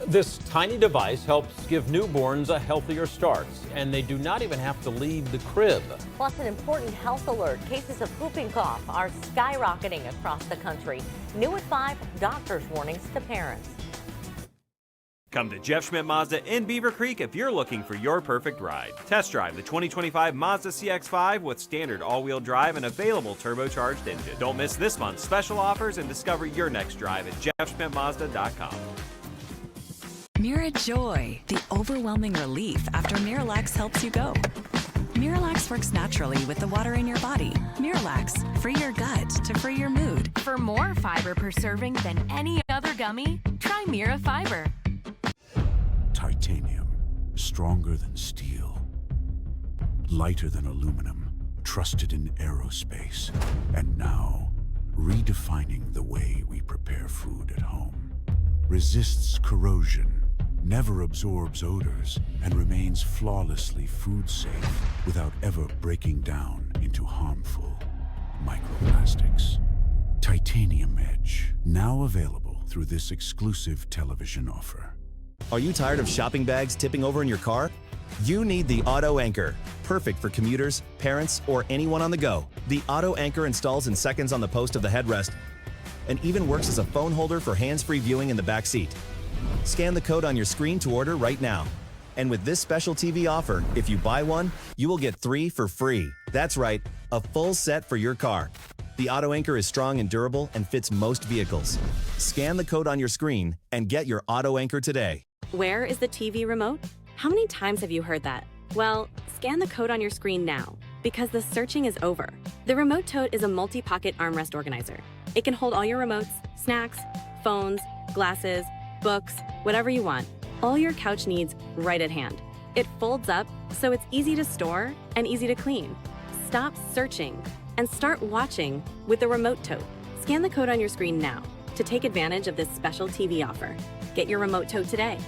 This tiny device helps give newborns a healthier start, and they do not even have to leave the crib. Plus, an important health alert. Cases of whooping cough are skyrocketing across the country. New at 5, doctors' warnings to parents. Come to Jeff Schmidt Mazda in Beaver Creek if you're looking for your perfect ride. Test drive the 2025 Mazda CX-5 with standard all-wheel drive and available turbocharged engine. Don't miss this month's special offers and discover your next drive at jeffschmidtmazda.com. Mira Joy, the overwhelming relief after Miralax helps you go. Miralax works naturally with the water in your body. Miralax, free your gut to free your mood. For more fiber per serving than any other gummy, try Mira Fiber. Titanium, stronger than steel, lighter than aluminum, trusted in aerospace, and now redefining the way we prepare food at home. Resists corrosion, never absorbs odors, and remains flawlessly food safe without ever breaking down into harmful microplastics. Titanium Edge, now available through this exclusive television offer. Are you tired of shopping bags tipping over in your car? You need the Auto Anchor, perfect for commuters, parents, or anyone on the go. The Auto Anchor installs in seconds on the post of the headrest and even works as a phone holder for hands-free viewing in the back seat. Scan the code on your screen to order right now. And with this special TV offer, if you buy one, you will get 3 for free. That's right, a full set for your car. The Auto Anchor is strong and durable and fits most vehicles. Scan the code on your screen and get your Auto Anchor today. Where is the TV remote? How many times have you heard that? Well, scan the code on your screen now, because the searching is over. The Remote Tote is a multi-pocket armrest organizer. It can hold all your remotes, snacks, phones, glasses, books, whatever you want. All your couch needs right at hand. It folds up, so it's easy to store and easy to clean. Stop searching and start watching with the Remote Tote. Scan the code on your screen now to take advantage of this special TV offer. Get your Remote Tote today.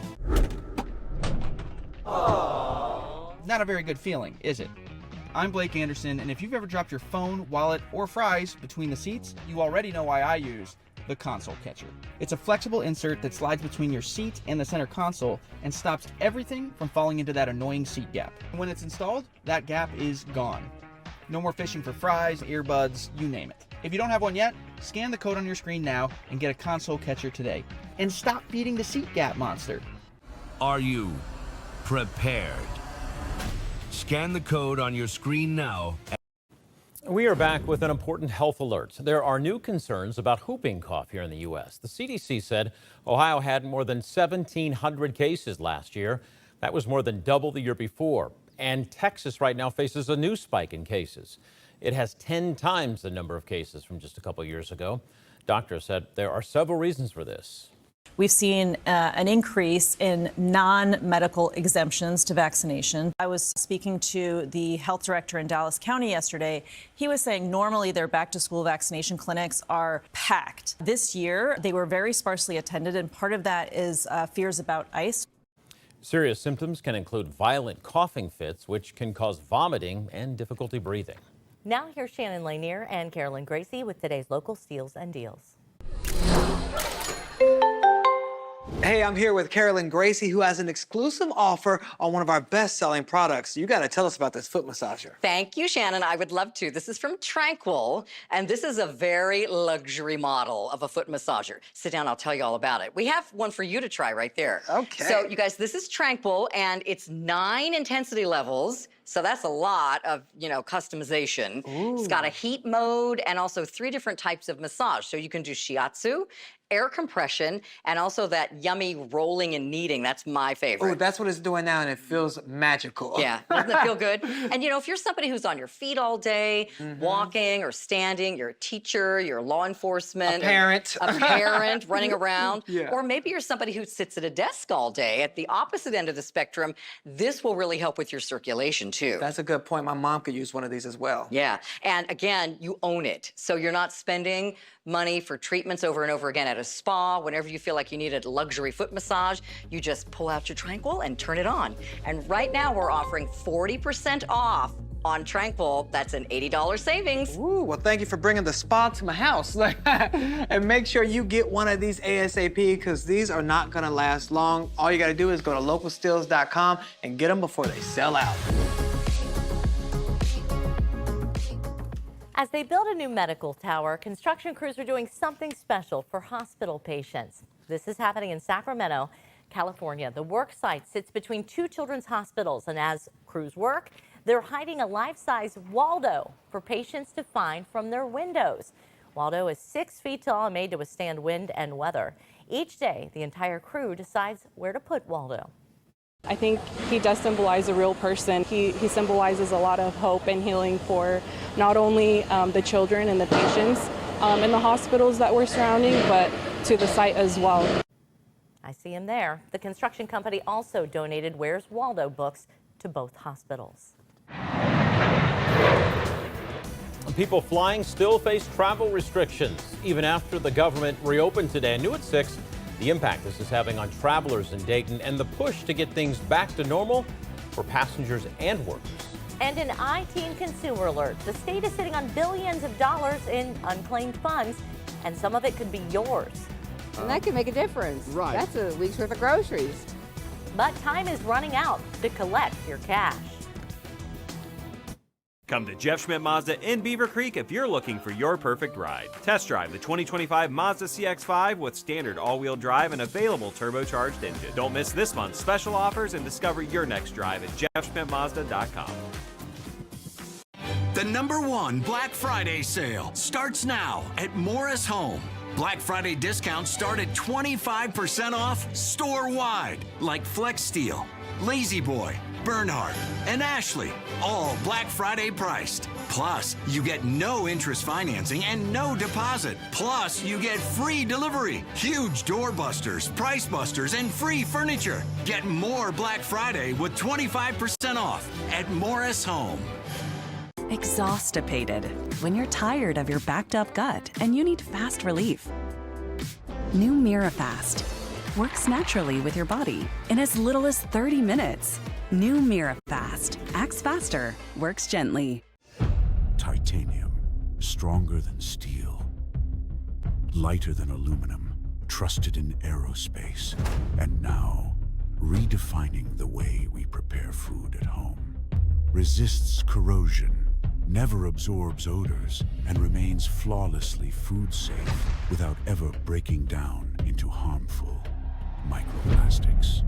Not a very good feeling, is it? I'm Blake Anderson, and if you've ever dropped your phone, wallet, or fries between the seats, you already know why I use the console catcher. It's a flexible insert that slides between your seat and the center console and stops everything from falling into that annoying seat gap. And when it's installed, that gap is gone. No more fishing for fries, earbuds, you name it. If you don't have one yet, scan the code on your screen now and get a console catcher today. And stop feeding the seat gap monster. Are you prepared? Scan the code on your screen now. We are back with an important health alert. There are new concerns about whooping cough here in the U.S. The CDC said Ohio had more than 1,700 cases last year. That was more than double the year before. And Texas right now faces a new spike in cases. It has 10 times the number of cases from just a couple years ago. Doctors said there are several reasons for this. We've seen an increase in non-medical exemptions to vaccination. I was speaking to the health director in Dallas County yesterday. He was saying normally their back-to-school vaccination clinics are packed. This year, they were very sparsely attended, and part of that is fears about ICE. Serious symptoms can include violent coughing fits, which can cause vomiting and difficulty breathing. Now here's Shannon Lanier and Carolyn Gracie with today's local steals and deals. Hey, I'm here with Carolyn Gracie, who has an exclusive offer on one of our best-selling products. You got to tell us about this foot massager. Thank you, Shannon. I would love to. This is from Tranquil, and this is a very luxury model of a foot massager. Sit down, I'll tell you all about it. We have one for you to try right there. Okay. So, you guys, this is Tranquil, and it's 9 intensity levels. So that's a lot of, customization. Ooh. It's got a heat mode and also 3 different types of massage. So you can do shiatsu, air compression, and also that yummy rolling and kneading. That's my favorite. Oh, that's what it's doing now, and it feels magical. Yeah, doesn't it feel good? And if you're somebody who's on your feet all day, walking or standing, you're a teacher, you're law enforcement. A parent. A parent running around. Yeah. Or maybe you're somebody who sits at a desk all day. At the opposite end of the spectrum, this will really help with your circulation too. That's a good point. My mom could use one of these as well. Yeah, and again, you own it. So you're not spending money for treatments over and over again at a spa. Whenever you feel like you need a luxury foot massage, you just pull out your Tranquil and turn it on. And right now we're offering 40% off on Tranquil. That's an $80 savings. Ooh, well, thank you for bringing the spa to my house. And make sure you get one of these ASAP, because these are not gonna last long. All you gotta do is go to localsteals.com and get them before they sell out. As they build a new medical tower, construction crews are doing something special for hospital patients. This is happening in Sacramento, California. The work site sits between 2 children's hospitals, and as crews work, they're hiding a life-size Waldo for patients to find from their windows. Waldo is 6 feet tall and made to withstand wind and weather. Each day, the entire crew decides where to put Waldo. I think he does symbolize a real person. He symbolizes a lot of hope and healing for not only the children and the patients in the hospitals that we're surrounding, but to the site as well. I see him there. The construction company also donated Where's Waldo books to both hospitals. People flying still face travel restrictions even after the government reopened today. New at 6. The impact this is having on travelers in Dayton and the push to get things back to normal for passengers and workers. And an iTeen consumer alert. The state is sitting on billions of dollars in unclaimed funds, and some of it could be yours. And that can make a difference. Right. That's a week's worth of groceries. But time is running out to collect your cash. Come to Jeff Schmidt Mazda in Beaver Creek if you're looking for your perfect ride. Test drive the 2025 Mazda CX-5 with standard all-wheel drive and available turbocharged engine. Don't miss this month's special offers and discover your next drive at jeffschmidtmazda.com. The #1 Black Friday sale starts now at Morris Home. Black Friday discounts start at 25% off store-wide, like Flex Steel, Lazy Boy, Bernhard, and Ashley, all Black Friday priced. Plus, you get no interest financing and no deposit. Plus, you get free delivery, huge doorbusters, price busters, and free furniture. Get more Black Friday with 25% off at Morris Home. Exhaustipated. When you're tired of your backed up gut and you need fast relief. New MiraFast works naturally with your body in as little as 30 minutes. New MiraFast acts faster, works gently. Titanium, stronger than steel. Lighter than aluminum, trusted in aerospace. And now, redefining the way we prepare food at home. Resists corrosion never absorbs odors, and remains flawlessly food safe without ever breaking down into harmful microplastics.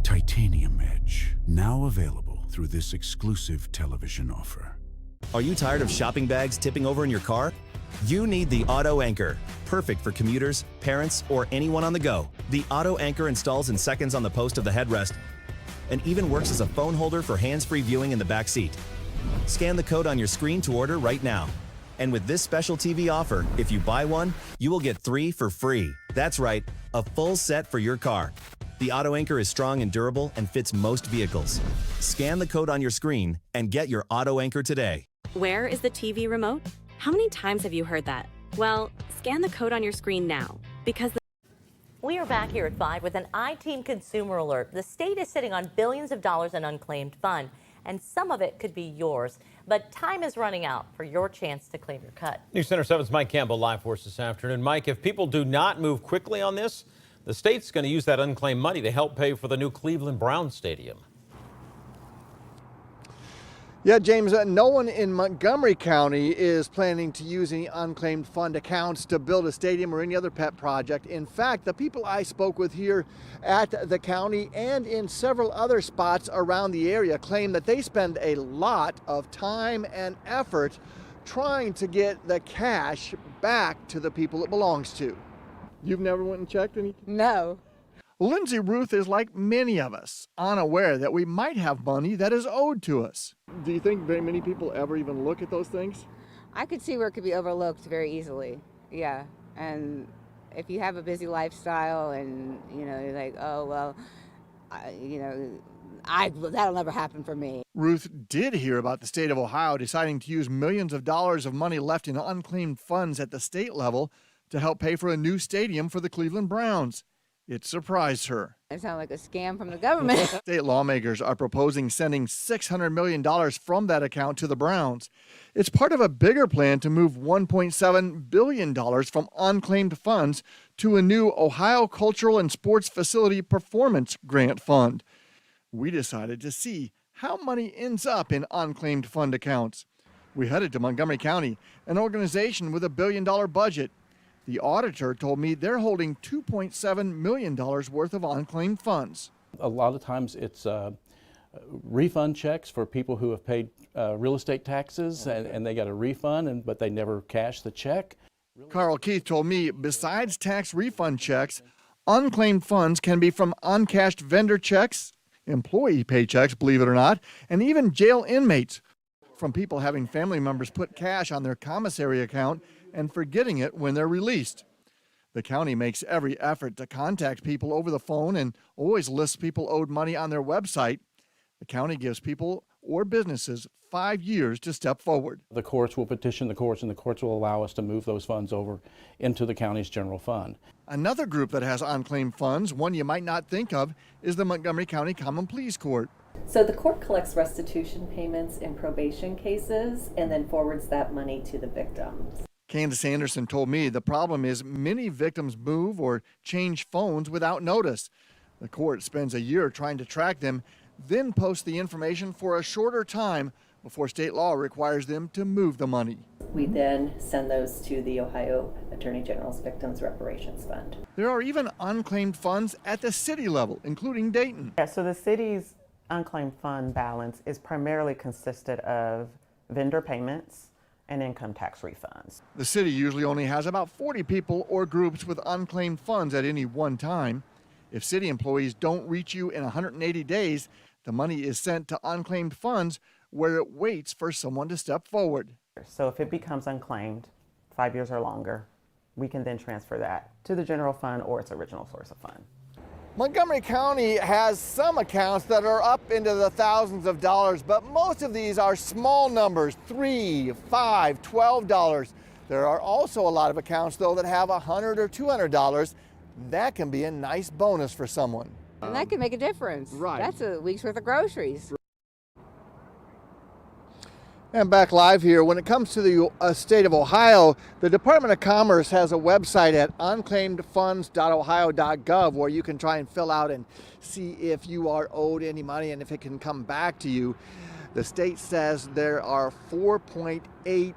Titanium Edge, now available through this exclusive television offer. Are you tired of shopping bags tipping over in your car? You need the Auto Anchor, perfect for commuters, parents, or anyone on the go. The Auto Anchor installs in seconds on the post of the headrest and even works as a phone holder for hands-free viewing in the back seat. Scan the code on your screen to order right now. And with this special TV offer, if you buy one, you will get 3 for free. That's right, a full set for your car. The Auto Anchor is strong and durable and fits most vehicles. Scan the code on your screen and get your Auto Anchor today. Where is the TV remote? How many times have you heard that? Well, scan the code on your screen now, because We are back here at 5 with an I-Team consumer alert. The state is sitting on billions of dollars in unclaimed fund, and some of it could be yours. But time is running out for your chance to claim your cut. News Center 7's Mike Campbell live for us this afternoon. Mike, if people do not move quickly on this, the state's going to use that unclaimed money to help pay for the new Cleveland Browns stadium. Yeah, James, no one in Montgomery County is planning to use any unclaimed fund accounts to build a stadium or any other pet project. In fact, the people I spoke with here at the county and in several other spots around the area claim that they spend a lot of time and effort trying to get the cash back to the people it belongs to. You've never went and checked anything? No. Lindsay Ruth is like many of us, unaware that we might have money that is owed to us. Do you think very many people ever even look at those things? I could see where it could be overlooked very easily. Yeah. And if you have a busy lifestyle and, you're like, oh, well, that'll never happen for me. Ruth did hear about the state of Ohio deciding to use millions of dollars of money left in unclaimed funds at the state level to help pay for a new stadium for the Cleveland Browns. It surprised her. It sounds like a scam from the government. State lawmakers are proposing sending $600 million from that account to the Browns. It's part of a bigger plan to move $1.7 billion from unclaimed funds to a new Ohio Cultural and Sports Facility Performance Grant Fund. We decided to see how money ends up in unclaimed fund accounts. We headed to Montgomery County, an organization with a $1 billion budget. The auditor told me they're holding $2.7 million worth of unclaimed funds. A lot of times it's refund checks for people who have paid real estate taxes and they got a refund, but they never cash the check. Carl Keith told me besides tax refund checks, unclaimed funds can be from uncashed vendor checks, employee paychecks, believe it or not, and even jail inmates, from people having family members put cash on their commissary account and forgetting it when they're released. The county makes every effort to contact people over the phone and always lists people owed money on their website. The county gives people or businesses 5 years to step forward. The courts will petition the courts, and the courts will allow us to move those funds over into the county's general fund. Another group that has unclaimed funds, one you might not think of, is the Montgomery County Common Pleas Court. So the court collects restitution payments in probation cases and then forwards that money to the victims. Candace Anderson told me the problem is many victims move or change phones without notice. The court spends a year trying to track them, then posts the information for a shorter time before state law requires them to move the money. We then send those to the Ohio Attorney General's Victims Reparations Fund. There are even unclaimed funds at the city level, including Dayton. Yeah, so the city's unclaimed fund balance is primarily consisted of vendor payments and income tax refunds. The city usually only has about 40 people or groups with unclaimed funds at any one time. If city employees don't reach you in 180 days, the money is sent to unclaimed funds where it waits for someone to step forward. So if it becomes unclaimed, 5 years or longer, we can then transfer that to the general fund or its original source of fund. Montgomery County has some accounts that are up into the thousands of dollars, but most of these are small numbers, $3, $5, $12. There are also a lot of accounts, though, that have $100 or $200. That can be a nice bonus for someone. And that can make a difference. Right. That's a week's worth of groceries. And back live here, when it comes to the state of Ohio, the Department of Commerce has a website at unclaimedfunds.ohio.gov where you can try and fill out and see if you are owed any money and if it can come back to you. The state says there are $4.8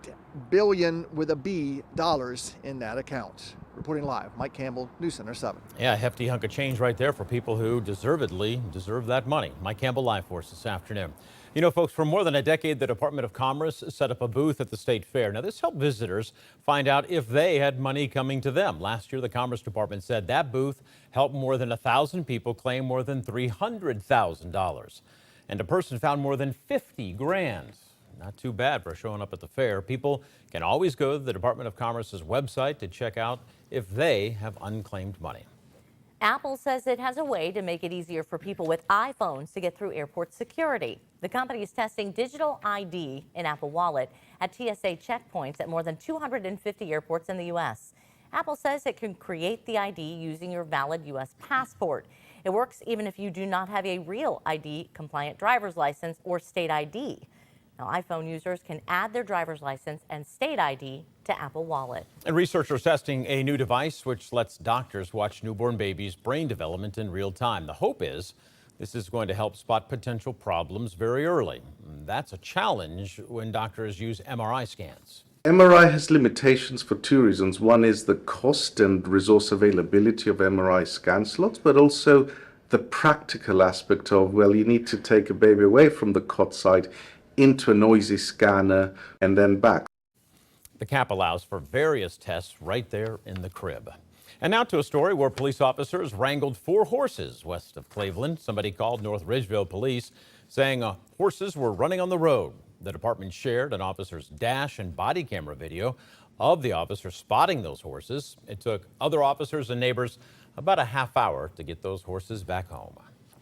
billion with a B dollars in that account. Reporting live, Mike Campbell, News Center 7. Yeah, a hefty hunk of change right there for people who deservedly deserve that money. Mike Campbell live for us this afternoon. You know, folks, for more than a decade, the Department of Commerce set up a booth at the state fair. Now, this helped visitors find out if they had money coming to them. Last year, the Commerce Department said that booth helped more than 1,000 people claim more than $300,000. And a person found more than 50 grand. Not too bad for showing up at the fair. People can always go to the Department of Commerce's website to check out if they have unclaimed money. Apple says it has a way to make it easier for people with iPhones to get through airport security. The company is testing digital ID in Apple Wallet at TSA checkpoints at more than 250 airports in the U.S. Apple says it can create the ID using your valid U.S. passport. It works even if you do not have a real ID-compliant driver's license or state ID. Now, iPhone users can add their driver's license and state ID to Apple Wallet. And researchers testing a new device which lets doctors watch newborn babies' brain development in real time. The hope is this is going to help spot potential problems very early. That's a challenge when doctors use MRI scans. MRI has limitations for two reasons. One is the cost and resource availability of MRI scan slots, but also the practical aspect of, well, you need to take a baby away from the cot site into a noisy scanner and then back. The cap allows for various tests right there in the crib. And now to a story where police officers wrangled 4 horses west of Cleveland. Somebody called North Ridgeville police saying horses were running on the road. The department shared an officer's dash and body camera video of the officer spotting those horses. It took other officers and neighbors about a half hour to get those horses back home.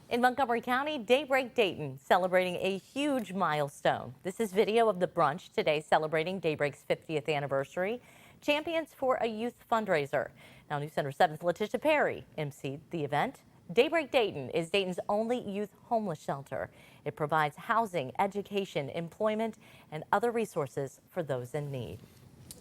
In Montgomery County, Daybreak Dayton celebrating a huge milestone. This is video of the brunch today celebrating Daybreak's 50th anniversary. Champions for a Youth fundraiser. Now, News Center 7's Letitia Perry emceed the event. Daybreak Dayton is Dayton's only youth homeless shelter. It provides housing, education, employment, and other resources for those in need.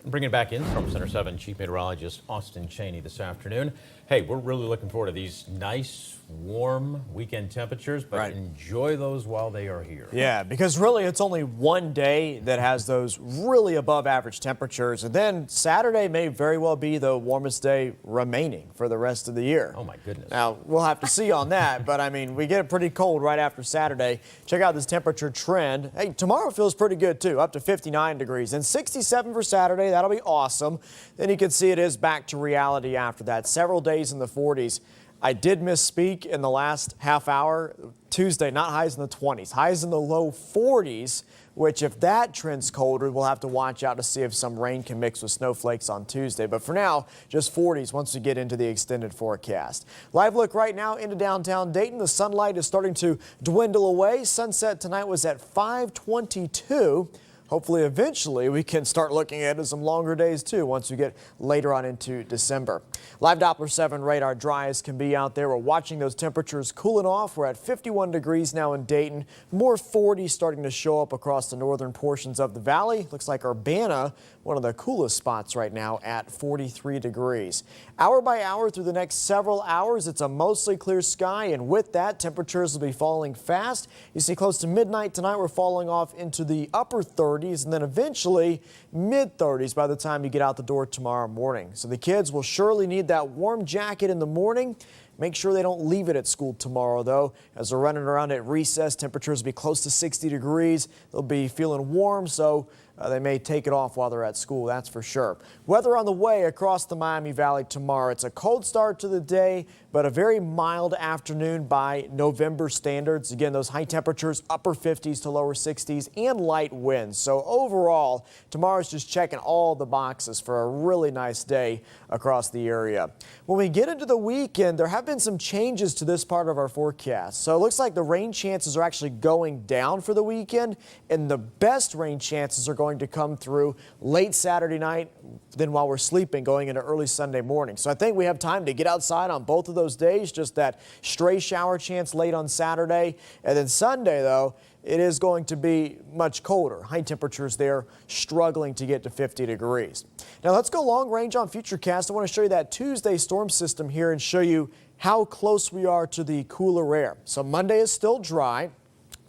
Bringing back in from Center 7 Chief Meteorologist Austin Cheney this afternoon. Hey, we're really looking forward to these nice, warm weekend temperatures, but enjoy those while they are here. Yeah, because really it's only one day that has those really above average temperatures. And then Saturday may very well be the warmest day remaining for the rest of the year. Oh, my goodness. Now, we'll have to see on that, but I mean, we get it pretty cold right after Saturday. Check out this temperature trend. Hey, tomorrow feels pretty good, too, up to 59 degrees and 67 for Saturday. That'll be awesome. Then you can see it is back to reality after that. Several days in the 40s. I did misspeak in the last half hour. Tuesday, not highs in the 20s, highs in the low 40s, which if that trends colder, we'll have to watch out to see if some rain can mix with snowflakes on Tuesday. But for now, just 40s once we get into the extended forecast. Live look right now into downtown Dayton. The sunlight is starting to dwindle away. Sunset tonight was at 5:22. Hopefully, eventually, we can start looking at some longer days, too, once we get later on into December. Live Doppler 7 radar dry as can be out there. We're watching those temperatures cooling off. We're at 51 degrees now in Dayton. More 40s starting to show up across the northern portions of the valley. Looks like Urbana, one of the coolest spots right now at 43 degrees. Hour by hour through the next several hours, it's a mostly clear sky, and with that, temperatures will be falling fast. You see close to midnight tonight, we're falling off into the upper 30s. And then eventually mid-30s by the time you get out the door tomorrow morning. So the kids will surely need that warm jacket in the morning. Make sure they don't leave it at school tomorrow, though. As they're running around at recess, temperatures will be close to 60 degrees. They'll be feeling warm, so they may take it off while they're at school, that's for sure. Weather on the way across the Miami Valley tomorrow. It's a cold start to the day, but a very mild afternoon by November standards. Again, those high temperatures, upper 50s to lower 60s, and light winds. So overall, tomorrow's just checking all the boxes for a really nice day across the area. When we get into the weekend, there have been some changes to this part of our forecast. So it looks like the rain chances are actually going down for the weekend, and the best rain chances are going to come through late Saturday night, then while we're sleeping going into early Sunday morning. So I think we have time to get outside on both of those days, just that stray shower chance late on Saturday. And then Sunday, though, it is going to be much colder. High temperatures there struggling to get to 50 degrees. Now let's go long range on Futurecast. I want to show you that Tuesday storm system here and show you how close we are to the cooler air. So Monday is still dry.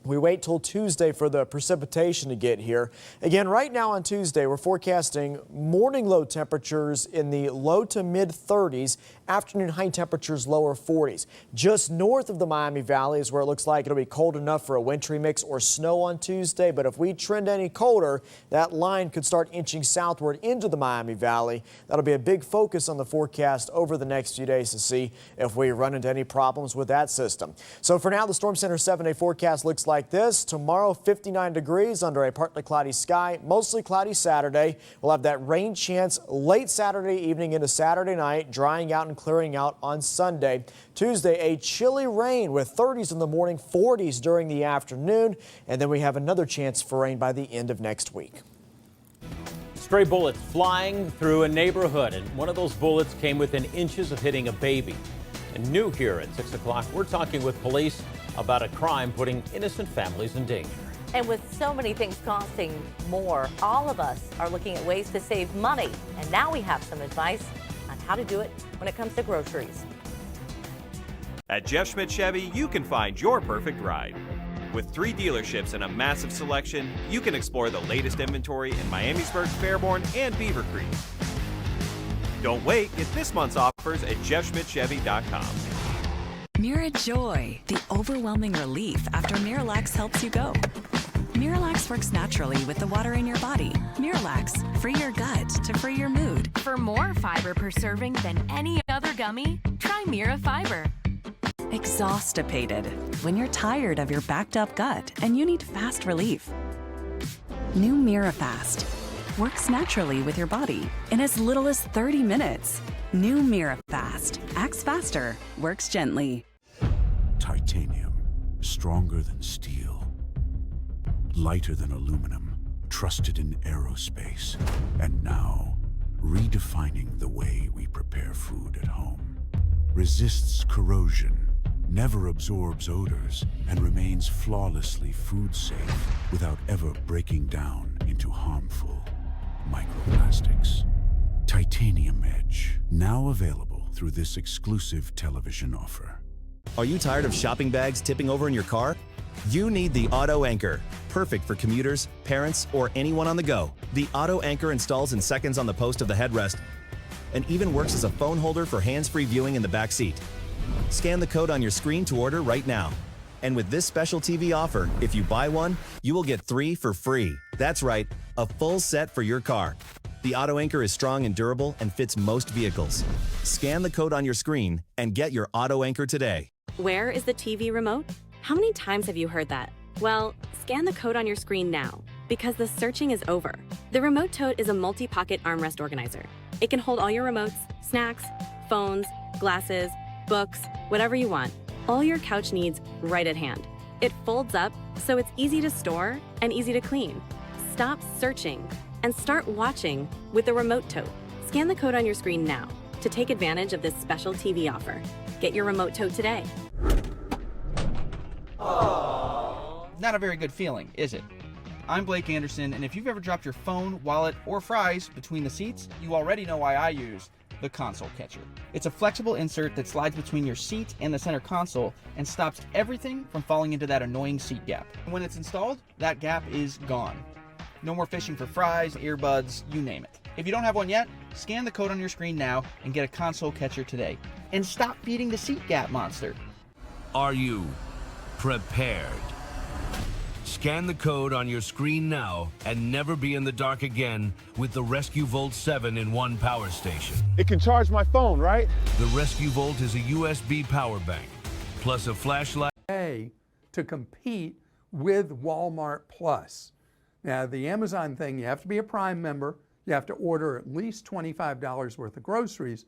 We wait till Tuesday for the precipitation to get here. Again, right now on Tuesday, we're forecasting morning low temperatures in the low to mid 30s, afternoon high temperatures lower 40s. Just north of the Miami Valley is where it looks like it'll be cold enough for a wintry mix or snow on Tuesday. But if we trend any colder, that line could start inching southward into the Miami Valley. That'll be a big focus on the forecast over the next few days to see if we run into any problems with that system. So for now, the Storm Center 7-day forecast looks like this. Tomorrow, 59 degrees under a partly cloudy sky, mostly cloudy Saturday. We'll have that rain chance late Saturday evening into Saturday night, drying out and clearing out on Sunday. Tuesday, a chilly rain with 30s in the morning, 40s during the afternoon, and then we have another chance for rain by the end of next week. Stray bullets flying through a neighborhood, and one of those bullets came within inches of hitting a baby. And new here at 6 o'clock, we're talking with police about a crime putting innocent families in danger. And with so many things costing more, all of us are looking at ways to save money. And now we have some advice on how to do it when it comes to groceries. At Jeff Schmidt Chevy, you can find your perfect ride. With 3 dealerships and a massive selection, you can explore the latest inventory in Miamisburg, Fairborn, and Beaver Creek. Don't wait, get this month's offers at jeffschmidtchevy.com. Mira Joy, the overwhelming relief after Miralax helps you go. Miralax works naturally with the water in your body. Miralax, free your gut to free your mood. For more fiber per serving than any other gummy, try Mira Fiber. Exhaustipated, when you're tired of your backed up gut and you need fast relief. New MiraFast works naturally with your body in as little as 30 minutes. New MiraFast acts faster, works gently. Titanium, stronger than steel, lighter than aluminum, trusted in aerospace, and now redefining the way we prepare food at home. Resists corrosion, never absorbs odors, and remains flawlessly food safe without ever breaking down into harmful microplastics. Titanium Edge, now available through this exclusive television offer. Are you tired of shopping bags tipping over in your car? You need the Auto Anchor, perfect for commuters, parents, or anyone on the go. The Auto Anchor installs in seconds on the post of the headrest and even works as a phone holder for hands-free viewing in the back seat. Scan the code on your screen to order right now. And with this special TV offer, if you buy one, you will get 3 for free. That's right, a full set for your car. The Auto Anchor is strong and durable and fits most vehicles. Scan the code on your screen and get your Auto Anchor today. Where is the TV remote? How many times have you heard that? Well, scan the code on your screen now, because the searching is over. The Remote Tote is a multi-pocket armrest organizer. It can hold all your remotes, snacks, phones, glasses, books, whatever you want. All your couch needs right at hand. It folds up so it's easy to store and easy to clean. Stop searching and start watching with the Remote Tote. Scan the code on your screen now to take advantage of this special TV offer. Get your Remote Tote today. Not a very good feeling, is it? I'm Blake Anderson, and if you've ever dropped your phone, wallet, or fries between the seats, you already know why I use the console catcher. It's a flexible insert that slides between your seat and the center console and stops everything from falling into that annoying seat gap. And when it's installed, that gap is gone. No more fishing for fries, earbuds, you name it. If you don't have one yet, scan the code on your screen now and get a console catcher today. And stop feeding the seat gap monster. Are you prepared? Scan the code on your screen now and never be in the dark again with the Rescue Volt 7-in-1 power station. It can charge my phone, right? The Rescue Volt is a USB power bank, plus a flashlight. To compete with Walmart Plus. Now, the Amazon thing, you have to be a Prime member, you have to order at least $25 worth of groceries,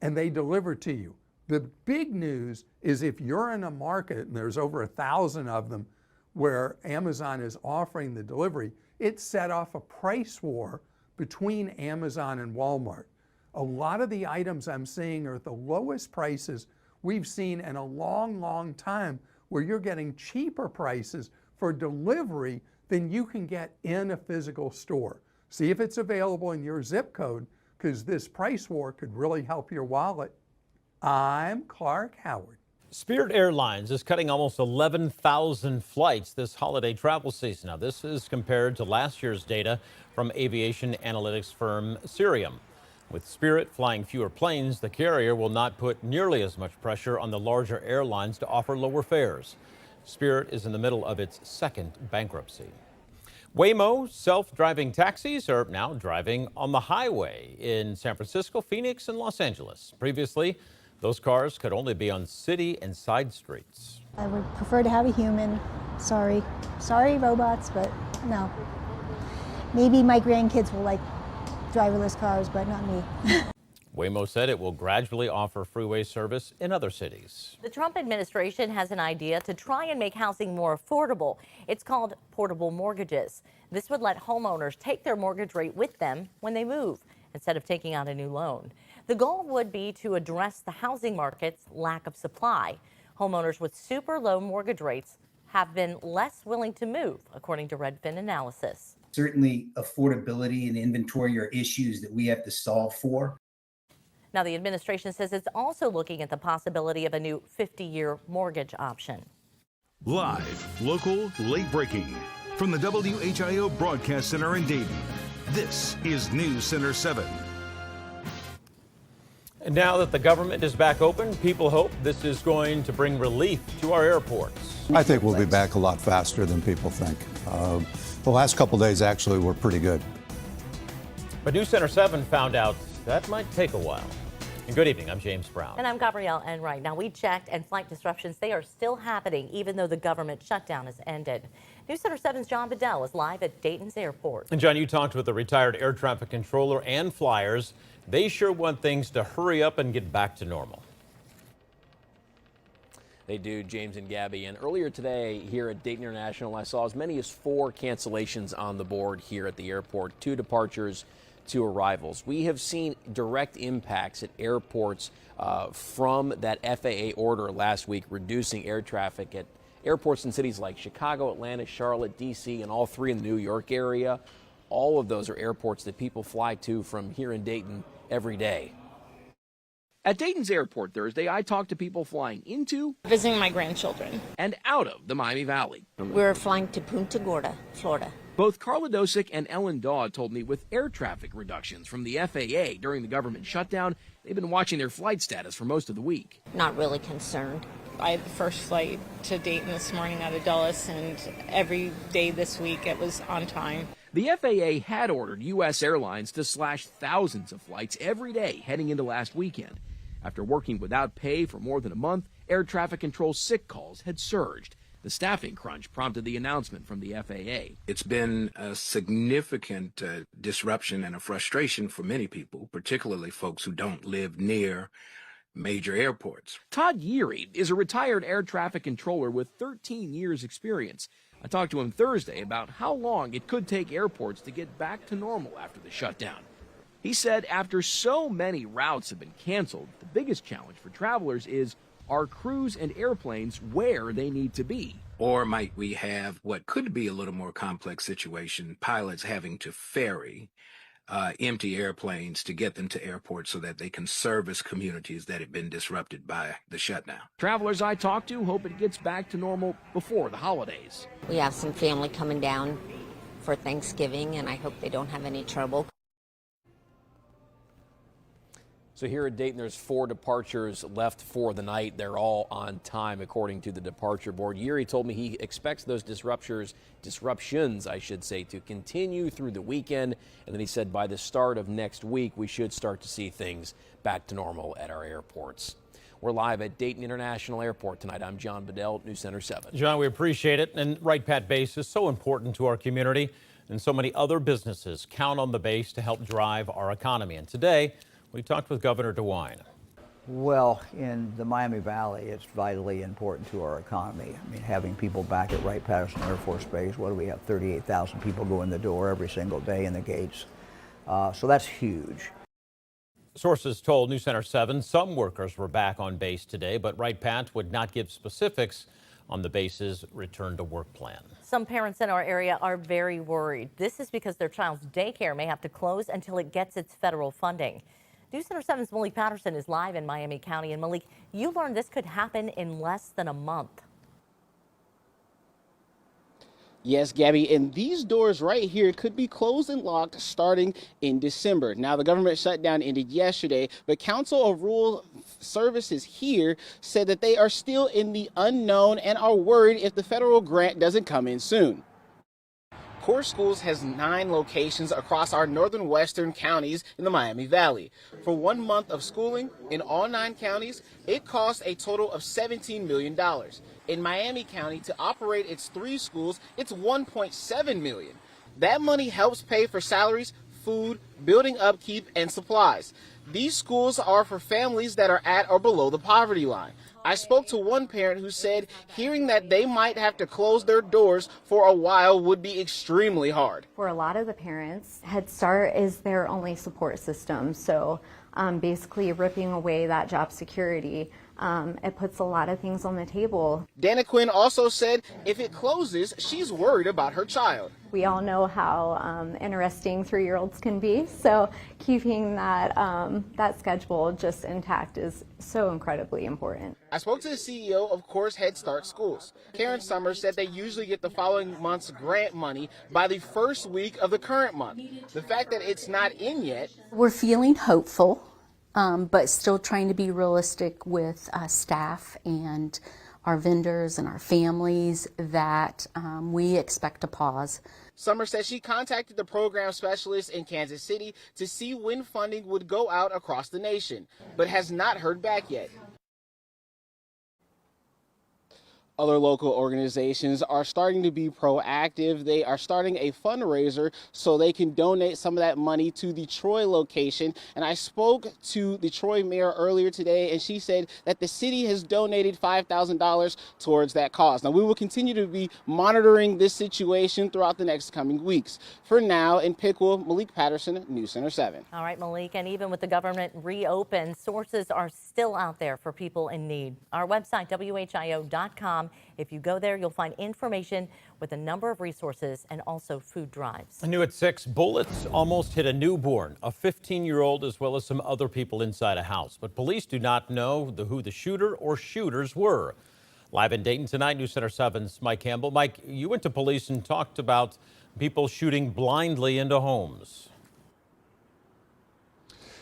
and they deliver to you. The big news is if you're in a market, and there's over 1,000 of them, where Amazon is offering the delivery, it set off a price war between Amazon and Walmart. A lot of the items I'm seeing are at the lowest prices we've seen in a long, long time, where you're getting cheaper prices for delivery than you can get in a physical store. See if it's available in your zip code, because this price war could really help your wallet. I'm Clark Howard. Spirit Airlines is cutting almost 11,000 flights this holiday travel season. Now, this is compared to last year's data from aviation analytics firm Cirium. With Spirit flying fewer planes, the carrier will not put nearly as much pressure on the larger airlines to offer lower fares. Spirit is in the middle of its second bankruptcy. WHIO self-driving taxis are now driving on the highway in San Francisco, Phoenix, and Los Angeles. Previously, those cars could only be on city and side streets. I would prefer to have a human. Sorry robots, but no. Maybe my grandkids will like driverless cars, but not me. WHIO said it will gradually offer freeway service in other cities. The Trump administration has an idea to try and make housing more affordable. It's called portable mortgages. This would let homeowners take their mortgage rate with them when they move, instead of taking out a new loan. The goal would be to address the housing market's lack of supply. Homeowners with super low mortgage rates have been less willing to move, according to Redfin analysis. Certainly, affordability and inventory are issues that we have to solve for. Now, the administration says it's also looking at the possibility of a new 50-year mortgage option. Live, local, late breaking. From the WHIO Broadcast Center in Dayton, this is News Center 7. And now that the government is back open, people hope this is going to bring relief to our airports. I think we'll be back a lot faster than people think. The last couple days actually were pretty good. But News Center 7 found out that might take a while. And good evening, I'm James Brown. And I'm Gabrielle Enright. Now, we checked, and flight disruptions, they are still happening, even though the government shutdown has ended. News Center 7's John Bedell is live at Dayton's airport. And John, you talked with the retired air traffic controller and flyers. They sure want things to hurry up and get back to normal. They do, James and Gabby. And earlier today here at Dayton International, I saw as many as 4 cancellations on the board here at the airport, 2 departures, 2 arrivals. We have seen direct impacts at airports from that FAA order last week, reducing air traffic at airports in cities like Chicago, Atlanta, Charlotte, D.C., and all 3 in the New York area. All of those are airports that people fly to from here in Dayton every day. At Dayton's airport Thursday, I talked to people flying into, visiting my grandchildren, and out of the Miami Valley. We're flying to Punta Gorda, Florida. Both Carla Dosick and Ellen Daw told me with air traffic reductions from the FAA during the government shutdown, they've been watching their flight status for most of the week. Not really concerned. I had the first flight to Dayton this morning out of Dulles, and every day this week it was on time. The FAA had ordered U.S. airlines to slash thousands of flights every day heading into last weekend. After working without pay for more than a month, air traffic control sick calls had surged. The staffing crunch prompted the announcement from the FAA. It's been a significant disruption and a frustration for many people, particularly folks who don't live near major airports. Todd Yeary is a retired air traffic controller with 13 years experience. I talked to him Thursday about how long it could take airports to get back to normal after the shutdown. He said after so many routes have been canceled, the biggest challenge for travelers is, are crews and airplanes where they need to be? Or might we have what could be a little more complex situation, pilots having to ferry empty airplanes to get them to airports so that they can service communities that have been disrupted by the shutdown. Travelers I talked to hope it gets back to normal before the holidays. We have some family coming down for Thanksgiving, and I hope they don't have any trouble. So here at Dayton, there's 4 departures left for the night. They're all on time, according to the departure board. Yeary told me he expects those disruptions, to continue through the weekend. And then he said by the start of next week, we should start to see things back to normal at our airports. We're live at Dayton International Airport tonight. I'm John Bedell, News Center 7. John, we appreciate it. And Right Pat Base is so important to our community, and so many other businesses count on the base to help drive our economy. And today, we talked with Governor DeWine. Well, in the Miami Valley, it's vitally important to our economy. I mean, having people back at Wright-Patterson Air Force Base, what do we have, 38,000 people go in the door every single day in the gates. So that's huge. Sources told News Center 7 some workers were back on base today, but Wright-Pat would not give specifics on the base's return to work plan. Some parents in our area are very worried. This is because their child's daycare may have to close until it gets its federal funding. News Center 7's Malik Patterson is live in Miami County. And Malik, you learned this could happen in less than a month. Yes, Gabby, and these doors right here could be closed and locked starting in December. Now, the government shutdown ended yesterday, but Council of Rural Services here said that they are still in the unknown and are worried if the federal grant doesn't come in soon. Core Schools has 9 locations across our northern western counties in the Miami Valley. For 1 month of schooling in all 9 counties, it costs a total of $17 million. In Miami County, to operate its 3 schools, it's $1.7 million. That money helps pay for salaries, food, building upkeep, and supplies. These schools are for families that are at or below the poverty line. I spoke to one parent who said hearing that they might have to close their doors for a while would be extremely hard. For a lot of the parents, Head Start is their only support system. So basically ripping away that job security, it puts a lot of things on the table. Dana Quinn also said if it closes, she's worried about her child. We all know how interesting 3-year-olds can be, so keeping that that schedule just intact is so incredibly important. I spoke to the CEO of Course Head Start Schools. Karen Summers said they usually get the following month's grant money by the first week of the current month. The fact that it's not in yet. We're feeling hopeful, but still trying to be realistic with staff and our vendors and our families that we expect a pause. Summer says she contacted the program specialist in Kansas City to see when funding would go out across the nation, but has not heard back yet. Other local organizations are starting to be proactive. They are starting a fundraiser so they can donate some of that money to the Troy location. And I spoke to the Troy mayor earlier today, and she said that the city has donated $5,000 towards that cause. Now, we will continue to be monitoring this situation throughout the next coming weeks. For now, in Pickle, Malik Patterson, News Center 7. All right, Malik, and even with the government reopened, sources are still out there for people in need. Our website, WHIO.com. If you go there, you'll find information with a number of resources and also food drives. New at 6, bullets almost hit a newborn, a 15-year-old, as well as some other people inside a house. But police do not know who the shooter or shooters were. Live in Dayton tonight, News Center 7's Mike Campbell. Mike, you went to police and talked about people shooting blindly into homes.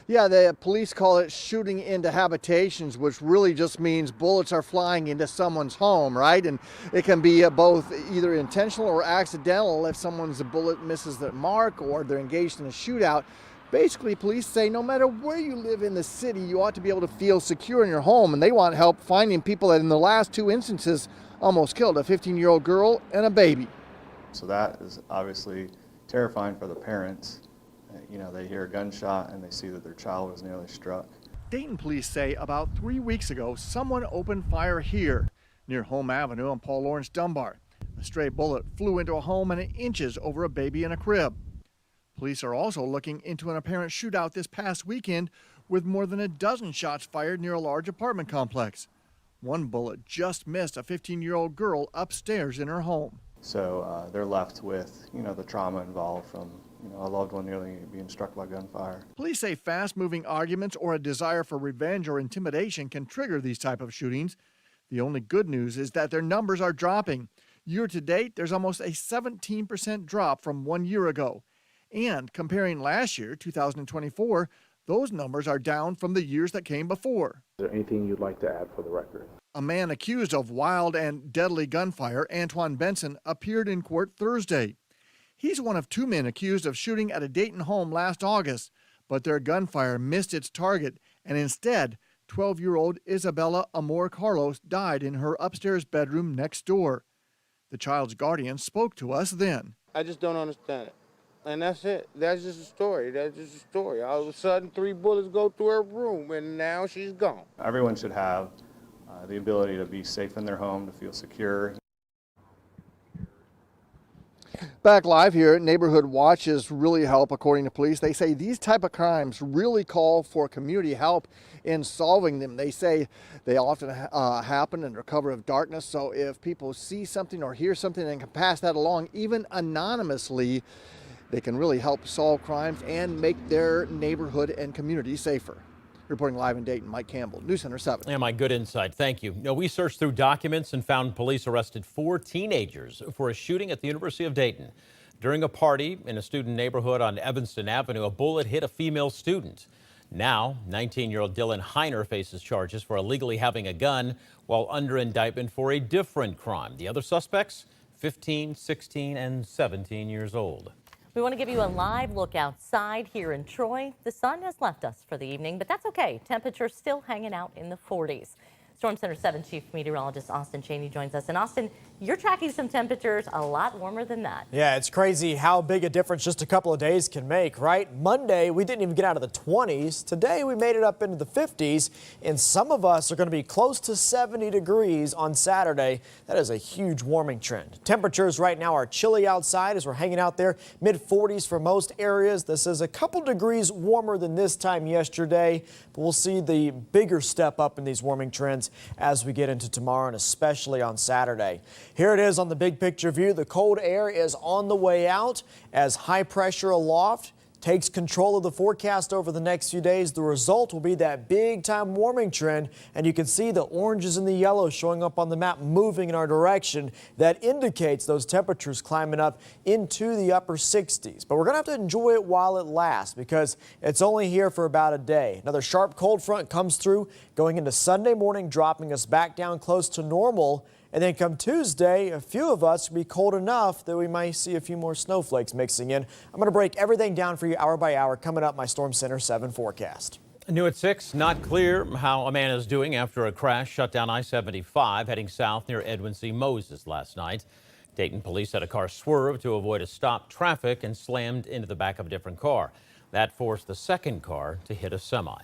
Yeah, the police call it shooting into habitations, which really just means bullets are flying into someone's home, right? And it can be both either intentional or accidental if someone's bullet misses their mark or they're engaged in a shootout. Basically, police say no matter where you live in the city, you ought to be able to feel secure in your home, and they want help finding people that in the last 2 instances almost killed a 15-year-old girl and a baby. So that is obviously terrifying for the parents. You know, they hear a gunshot and they see that their child was nearly struck. Dayton police say about 3 weeks ago, someone opened fire here near Home Avenue on Paul Lawrence Dunbar. A stray bullet flew into a home and inches over a baby in a crib. Police are also looking into an apparent shootout this past weekend with more than a dozen shots fired near a large apartment complex. One bullet just missed a 15-year-old girl upstairs in her home. So they're left with, the trauma involved from, a loved one nearly being struck by gunfire. Police say fast-moving arguments or a desire for revenge or intimidation can trigger these type of shootings. The only good news is that their numbers are dropping. Year to date, there's almost a 17% drop from 1 year ago. And comparing last year, 2024, those numbers are down from the years that came before. Is there anything you'd like to add for the record? A man accused of wild and deadly gunfire, Antoine Benson, appeared in court Thursday. He's one of 2 men accused of shooting at a Dayton home last August, but their gunfire missed its target, and instead, 12-year-old Isabella Amor Carlos died in her upstairs bedroom next door. The child's guardian spoke to us then. I just don't understand it. And that's it. That's just a story. That's just a story. All of a sudden, 3 bullets go through her room, and now she's gone. Everyone should have the ability to be safe in their home, to feel secure. Back live here, neighborhood watches really help, according to police. They say these type of crimes really call for community help in solving them. They say they often happen under cover of darkness, so if people see something or hear something and can pass that along, even anonymously, they can really help solve crimes and make their neighborhood and community safer. Reporting live in Dayton, Mike Campbell, News Center 7. Yeah, my good insight. Thank you. We searched through documents and found police arrested 4 teenagers for a shooting at the University of Dayton. During a party in a student neighborhood on Evanston Avenue, a bullet hit a female student. Now, 19-year-old Dylan Heiner faces charges for illegally having a gun while under indictment for a different crime. The other suspects, 15, 16, and 17 years old. We want to give you a live look outside here in Troy. The sun has left us for the evening, but that's okay. Temperatures still hanging out in the 40s. Storm Center 7 Chief Meteorologist Austin Cheney joins us. And Austin, you're tracking some temperatures a lot warmer than that. Yeah, it's crazy how big a difference just a couple of days can make, right? Monday, we didn't even get out of the 20s. Today, we made it up into the 50s, and some of us are going to be close to 70 degrees on Saturday. That is a huge warming trend. Temperatures right now are chilly outside as we're hanging out there, mid-40s for most areas. This is a couple degrees warmer than this time yesterday, but we'll see the bigger step up in these warming trends as we get into tomorrow and especially on Saturday. Here it is on the big picture view. The cold air is on the way out as high pressure aloft takes control of the forecast over the next few days. The result will be that big time warming trend, and you can see the oranges and the yellows showing up on the map moving in our direction. That indicates those temperatures climbing up into the upper 60s. But we're going to have to enjoy it while it lasts because it's only here for about a day. Another sharp cold front comes through going into Sunday morning, dropping us back down close to normal. And then come Tuesday, a few of us will be cold enough that we might see a few more snowflakes mixing in. I'm going to break everything down for you hour by hour coming up my Storm Center 7 forecast. New at 6, not clear how a man is doing after a crash shut down I-75 heading south near Edwin C. Moses last night. Dayton police said a car swerved to avoid a stopped traffic and slammed into the back of a different car. That forced the second car to hit a semi.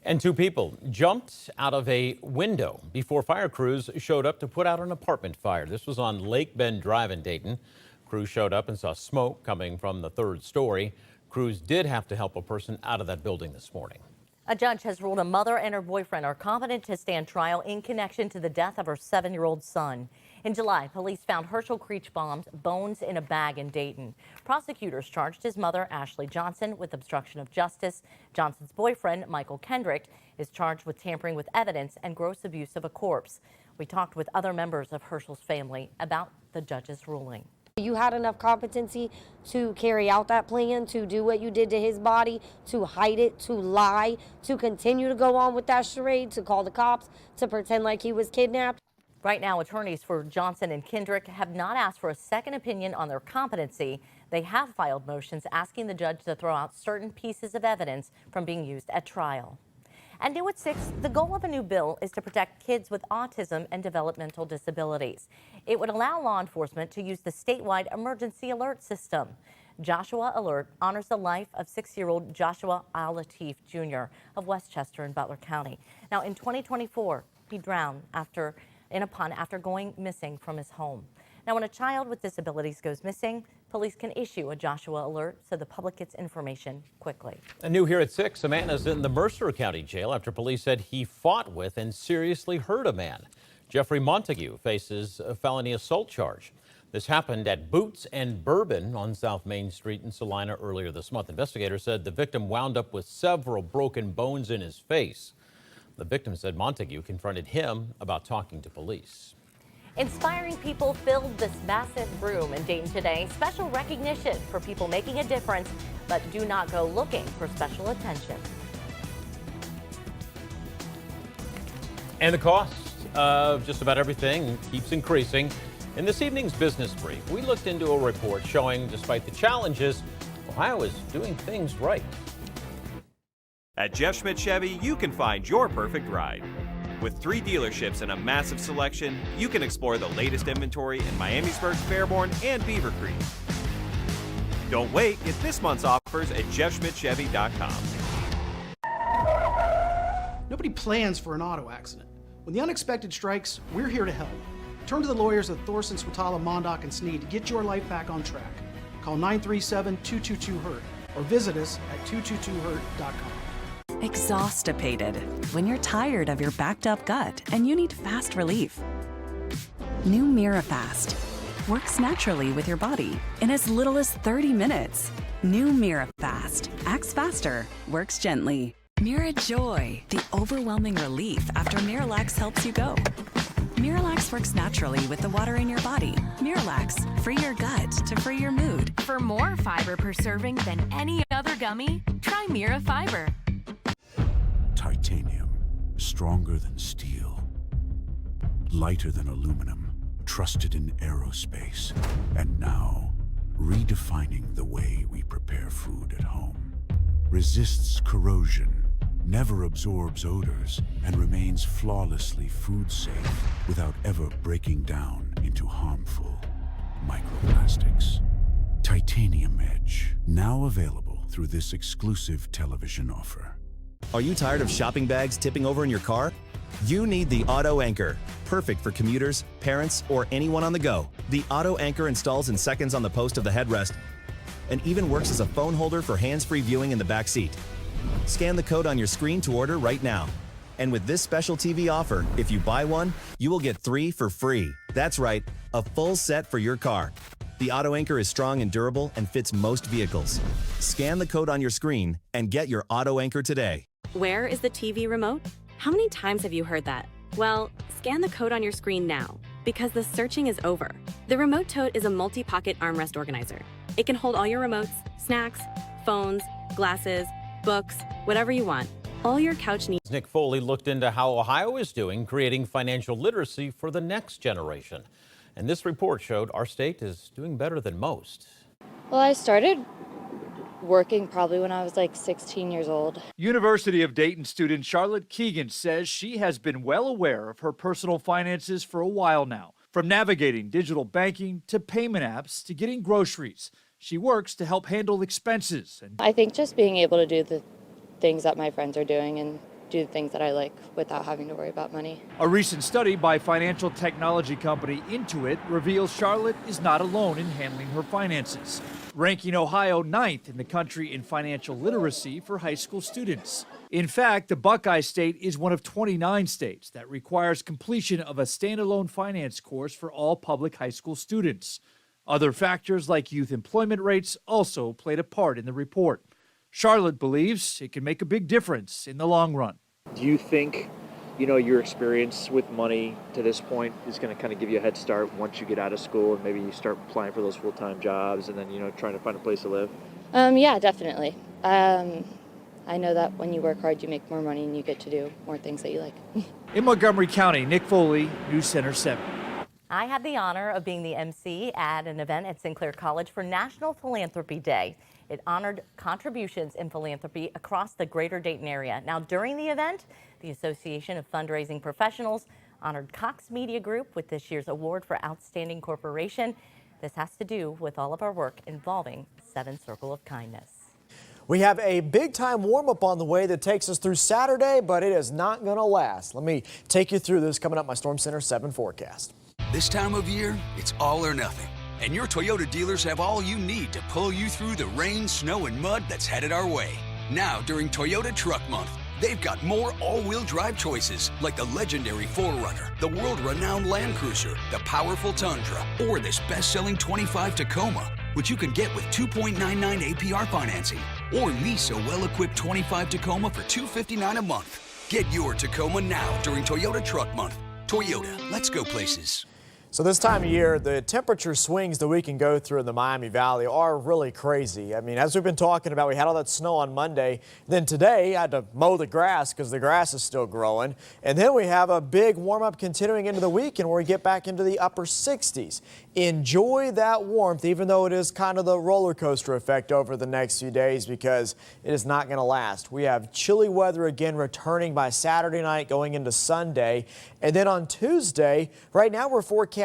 And 2 people jumped out of a window before fire crews showed up to put out an apartment fire. This was on Lake Bend Drive in Dayton. Crews showed up and saw smoke coming from the 3rd story. Crews did have to help a person out of that building this morning. A judge has ruled a mother and her boyfriend are competent to stand trial in connection to the death of her 7-year-old son. In July, police found Herschel Creechbaum's bones in a bag in Dayton. Prosecutors charged his mother, Ashley Johnson, with obstruction of justice. Johnson's boyfriend, Michael Kendrick, is charged with tampering with evidence and gross abuse of a corpse. We talked with other members of Herschel's family about the judge's ruling. You had enough competency to carry out that plan, to do what you did to his body, to hide it, to lie, to continue to go on with that charade, to call the cops, to pretend like he was kidnapped. Right now, attorneys for Johnson and Kendrick have not asked for a second opinion on their competency. They have filed motions asking the judge to throw out certain pieces of evidence from being used at trial. And new at 6, the goal of a new bill is to protect kids with autism and developmental disabilities. It would allow law enforcement to use the statewide emergency alert system. Joshua Alert honors the life of 6-year-old Joshua Al-Latif Jr. of Westchester in Butler County. Now, in 2024, he drowned in a pond after going missing from his home. Now, when a child with disabilities goes missing, police can issue a Joshua Alert so the public gets information quickly. And new here at 6, a man is in the Mercer County Jail after police said he fought with and seriously hurt a man. Jeffrey Montague faces a felony assault charge. This happened at Boots and Bourbon on South Main Street in Salina earlier this month. Investigators said the victim wound up with several broken bones in his face. The victim said Montague confronted him about talking to police. Inspiring people filled this massive room in Dayton today. Special recognition for people making a difference, but do not go looking for special attention. And the cost of just about everything keeps increasing. In this evening's business brief, we looked into a report showing, despite the challenges, Ohio is doing things right. At Jeff Schmidt Chevy, you can find your perfect ride. With 3 dealerships and a massive selection, you can explore the latest inventory in Miamisburg, Fairborn, and Beaver Creek. Don't wait, get this month's offers at jeffschmidtchevy.com. Nobody plans for an auto accident. When the unexpected strikes, we're here to help. Turn to the lawyers of Thorson, Swatala, Mondock, and Sneed to get your life back on track. Call 937-222-HURT or visit us at 222hurt.com. Exhaustipated. When you're tired of your backed up gut and you need fast relief. New Mirafast. works naturally with your body in as little as 30 minutes. New MiraFast acts faster, works gently. MiraJoy, the overwhelming relief after Miralax helps you go. Miralax works naturally with the water in your body. Miralax, free your gut to free your mood. For more fiber per serving than any other gummy, try Mira Fiber. Titanium, stronger than steel, lighter than aluminum, trusted in aerospace, and now redefining the way we prepare food at home. Resists corrosion, never absorbs odors, and remains flawlessly food safe without ever breaking down into harmful microplastics. Titanium Edge, now available through this exclusive television offer. Are you tired of shopping bags tipping over in your car? You need the Auto Anchor, perfect for commuters, parents, or anyone on the go. The Auto Anchor installs in seconds on the post of the headrest and even works as a phone holder for hands-free viewing in the back seat. Scan the code on your screen to order right now. And with this special TV offer, if you buy one, you will get 3 for free. That's right, a full set for your car. The Auto Anchor is strong and durable and fits most vehicles. Scan the code on your screen and get your Auto Anchor today. Where is the TV remote? How many times have you heard that? Well, scan the code on your screen now, because the searching is over. The Remote Tote is a multi-pocket armrest organizer. It can hold all your remotes, snacks, phones, glasses, books, whatever you want. All your couch needs. Nick Foley looked into how Ohio is doing creating financial literacy for the next generation. And this report showed our state is doing better than most. Well, I started working probably when I was like 16 years old. University of Dayton student Charlotte Keegan says she has been well aware of her personal finances for a while now, from navigating digital banking to payment apps to getting groceries. She works to help handle expenses. I think just being able to do the things that my friends are doing and do the things that I like without having to worry about money. A recent study by financial technology company Intuit reveals Charlotte is not alone in handling her finances, ranking Ohio 9th in the country in financial literacy for high school students. In fact, the Buckeye State is one of 29 states that requires completion of a standalone finance course for all public high school students. Other factors like youth employment rates also played a part in the report. Charlotte believes it can make a big difference in the long run. Do you think, your experience with money to this point is going to kind of give you a head start once you get out of school and maybe you start applying for those full-time jobs and then, trying to find a place to live? Yeah, definitely. I know that when you work hard, you make more money and you get to do more things that you like. In Montgomery County, Nick Foley, News Center 7. I had the honor of being the MC at an event at Sinclair College for National Philanthropy Day. It honored contributions in philanthropy across the greater Dayton area. Now, during the event, the Association of Fundraising Professionals honored Cox Media Group with this year's Award for Outstanding Corporation. This has to do with all of our work involving 7 Circle of Kindness. We have a big-time warm-up on the way that takes us through Saturday, but it is not going to last. Let me take you through this coming up my Storm Center 7 forecast. This time of year, it's all or nothing. And your Toyota dealers have all you need to pull you through the rain, snow, and mud that's headed our way. Now, during Toyota Truck Month, they've got more all-wheel drive choices, like the legendary 4Runner, the world-renowned Land Cruiser, the powerful Tundra, or this best-selling 25 Tacoma, which you can get with 2.99 APR financing, or lease a well-equipped 25 Tacoma for $259 a month. Get your Tacoma now during Toyota Truck Month. Toyota, let's go places. So this time of year, the temperature swings that we can go through in the Miami Valley are really crazy. I mean, as we've been talking about, we had all that snow on Monday. Then today, I had to mow the grass because the grass is still growing. And then we have a big warm-up continuing into the weekend where we get back into the upper 60s. Enjoy that warmth, even though it is kind of the roller coaster effect over the next few days, because it is not going to last. We have chilly weather again returning by Saturday night going into Sunday. And then on Tuesday, right now we're forecasting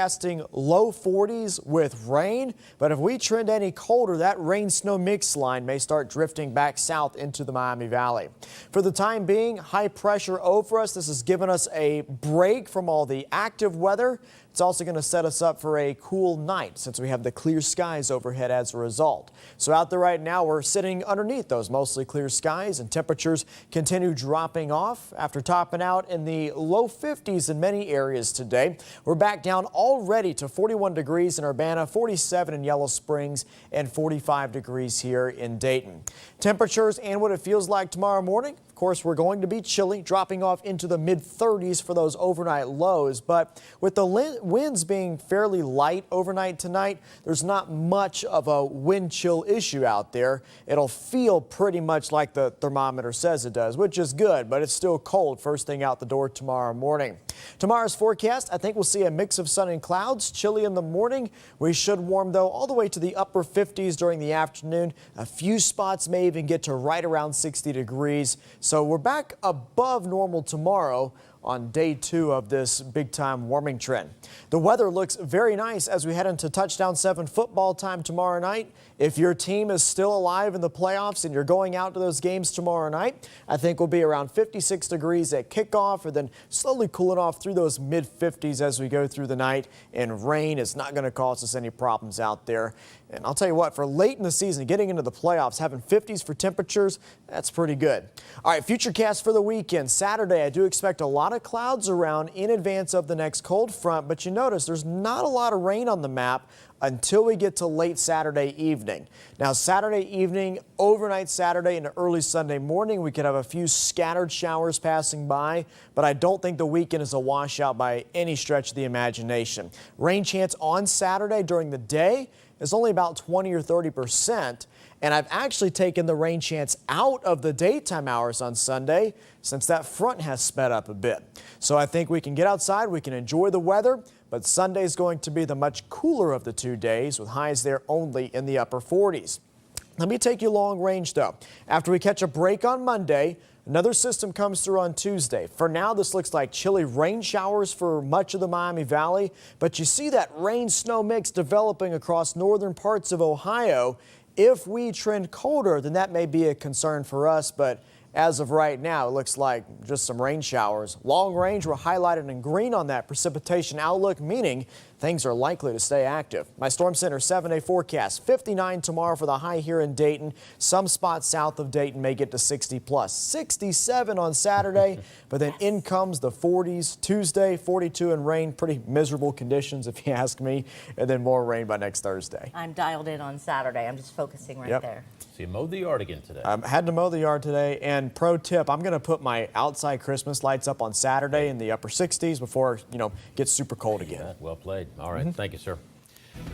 low 40s with rain. But if we trend any colder, that rain-snow mix line may start drifting back south into the Miami Valley. For the time being, high pressure over us. This has given us a break from all the active weather. It's also going to set us up for a cool night since we have the clear skies overhead as a result. So out there right now, we're sitting underneath those mostly clear skies, and temperatures continue dropping off after topping out in the low 50s in many areas today. We're back down already to 41 degrees in Urbana, 47 in Yellow Springs, and 45 degrees here in Dayton. Temperatures and what it feels like tomorrow morning. Of course, we're going to be chilly, dropping off into the mid-30s for those overnight lows. But with the winds being fairly light overnight tonight, there's not much of a wind chill issue out there. It'll feel pretty much like the thermometer says it does, which is good, but it's still cold first thing out the door tomorrow morning. Tomorrow's forecast, I think we'll see a mix of sun and clouds, chilly in the morning. We should warm, though, all the way to the upper 50s during the afternoon. A few spots may even get to right around 60 degrees. So we're back above normal tomorrow on day 2 of this big-time warming trend. The weather looks very nice as we head into touchdown 7 football time tomorrow night. If your team is still alive in the playoffs and you're going out to those games tomorrow night, I think we'll be around 56 degrees at kickoff and then slowly cooling off through those mid-50s as we go through the night. And rain is not going to cause us any problems out there. And I'll tell you what, for late in the season, getting into the playoffs, having 50s for temperatures, that's pretty good. All right, futurecast for the weekend. Saturday, I do expect a lot of clouds around in advance of the next cold front, but you notice there's not a lot of rain on the map until we get to late Saturday evening. Now, Saturday evening, overnight Saturday and early Sunday morning, we could have a few scattered showers passing by, but I don't think the weekend is a washout by any stretch of the imagination. Rain chance on Saturday during the day is only about 20 or 30%. And I've actually taken the rain chance out of the daytime hours on Sunday since that front has sped up a bit. So I think we can get outside, we can enjoy the weather, but Sunday is going to be the much cooler of the 2 days with highs there only in the upper 40s. Let me take you long range though. After we catch a break on Monday, another system comes through on Tuesday. For now, this looks like chilly rain showers for much of the Miami Valley, but you see that rain-snow mix developing across northern parts of Ohio. If we trend colder, then that may be a concern for us, but as of right now, it looks like just some rain showers. Long range, we're highlighted in green on that precipitation outlook, meaning things are likely to stay active. My Storm Center 7-day forecast, 59 tomorrow for the high here in Dayton. Some spots south of Dayton may get to 60 plus. 67 on Saturday, but then in comes the 40s. Tuesday, 42 and rain. Pretty miserable conditions if you ask me. And then more rain by next Thursday. I'm dialed in on Saturday. I'm just focusing right there. So you mowed the yard again today. I had to mow the yard today. And pro tip, I'm going to put my outside Christmas lights up on Saturday in the upper 60s before, it gets super cold again. Well played. All right. Thank you, sir.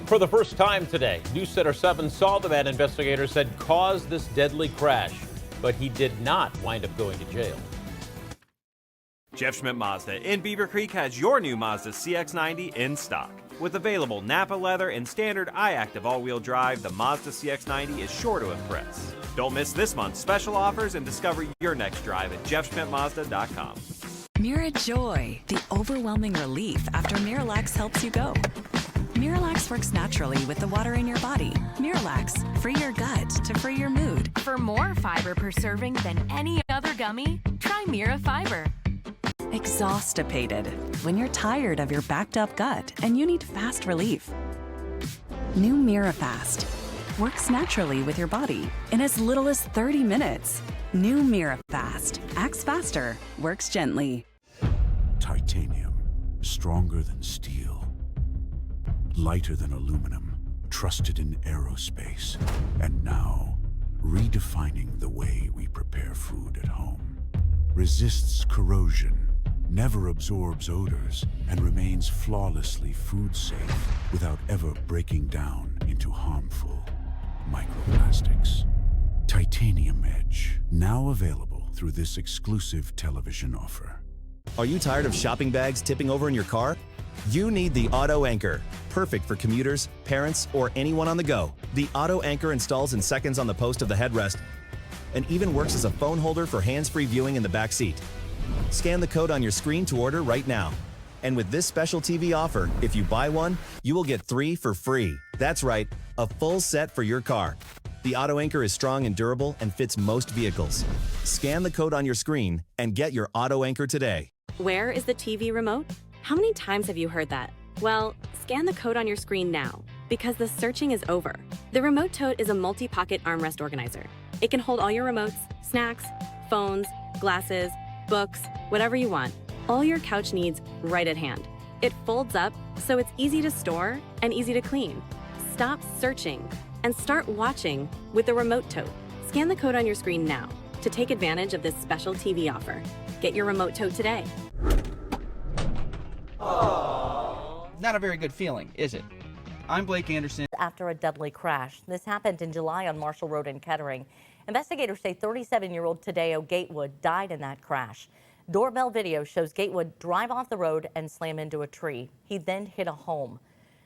For the first time today, News Center 7 saw the man investigators said caused this deadly crash, but he did not wind up going to jail. Jeff Schmidt Mazda in Beaver Creek has your new Mazda CX-90 in stock. With available Napa leather and standard iActive all-wheel drive, the Mazda CX-90 is sure to impress. Don't miss this month's special offers and discover your next drive at jeffschmidtmazda.com. Joy, the overwhelming relief after Miralax helps you go. Miralax works naturally with the water in your body. Miralax, free your gut to free your mood. For more fiber per serving than any other gummy, try Mira Fiber. Exhaustipated, when you're tired of your backed up gut and you need fast relief. New MiraFast works naturally with your body in as little as 30 minutes. New MiraFast acts faster, works gently. Titanium, stronger than steel, lighter than aluminum, trusted in aerospace, and now redefining the way we prepare food at home. Resists corrosion, never absorbs odors, and remains flawlessly food safe without ever breaking down into harmful microplastics. Titanium Edge, now available through this exclusive television offer. Are you tired of shopping bags tipping over in your car? You need the Auto Anchor, perfect for commuters, parents, or anyone on the go. The Auto Anchor installs in seconds on the post of the headrest and even works as a phone holder for hands-free viewing in the back seat. Scan the code on your screen to order right now. And with this special TV offer, if you buy one, you will get 3 for free. That's right, a full set for your car. The Auto Anchor is strong and durable and fits most vehicles. Scan the code on your screen and get your Auto Anchor today. Where is the TV remote? How many times have you heard that? Well, scan the code on your screen now, because the searching is over. The Remote Tote is a multi-pocket armrest organizer. It can hold all your remotes, snacks, phones, glasses, books, whatever you want. All your couch needs right at hand. It folds up so it's easy to store and easy to clean. Stop searching and start watching with the Remote Tote. Scan the code on your screen now to take advantage of this special TV offer. Get your Remote Tote today. Not a very good feeling, is it? I'm Blake Anderson. After a deadly crash. This happened in July on Marshall Road in Kettering. Investigators say 37-year-old Tadeo Gatewood died in that crash. Doorbell video shows Gatewood drive off the road and slam into a tree. He then hit a home.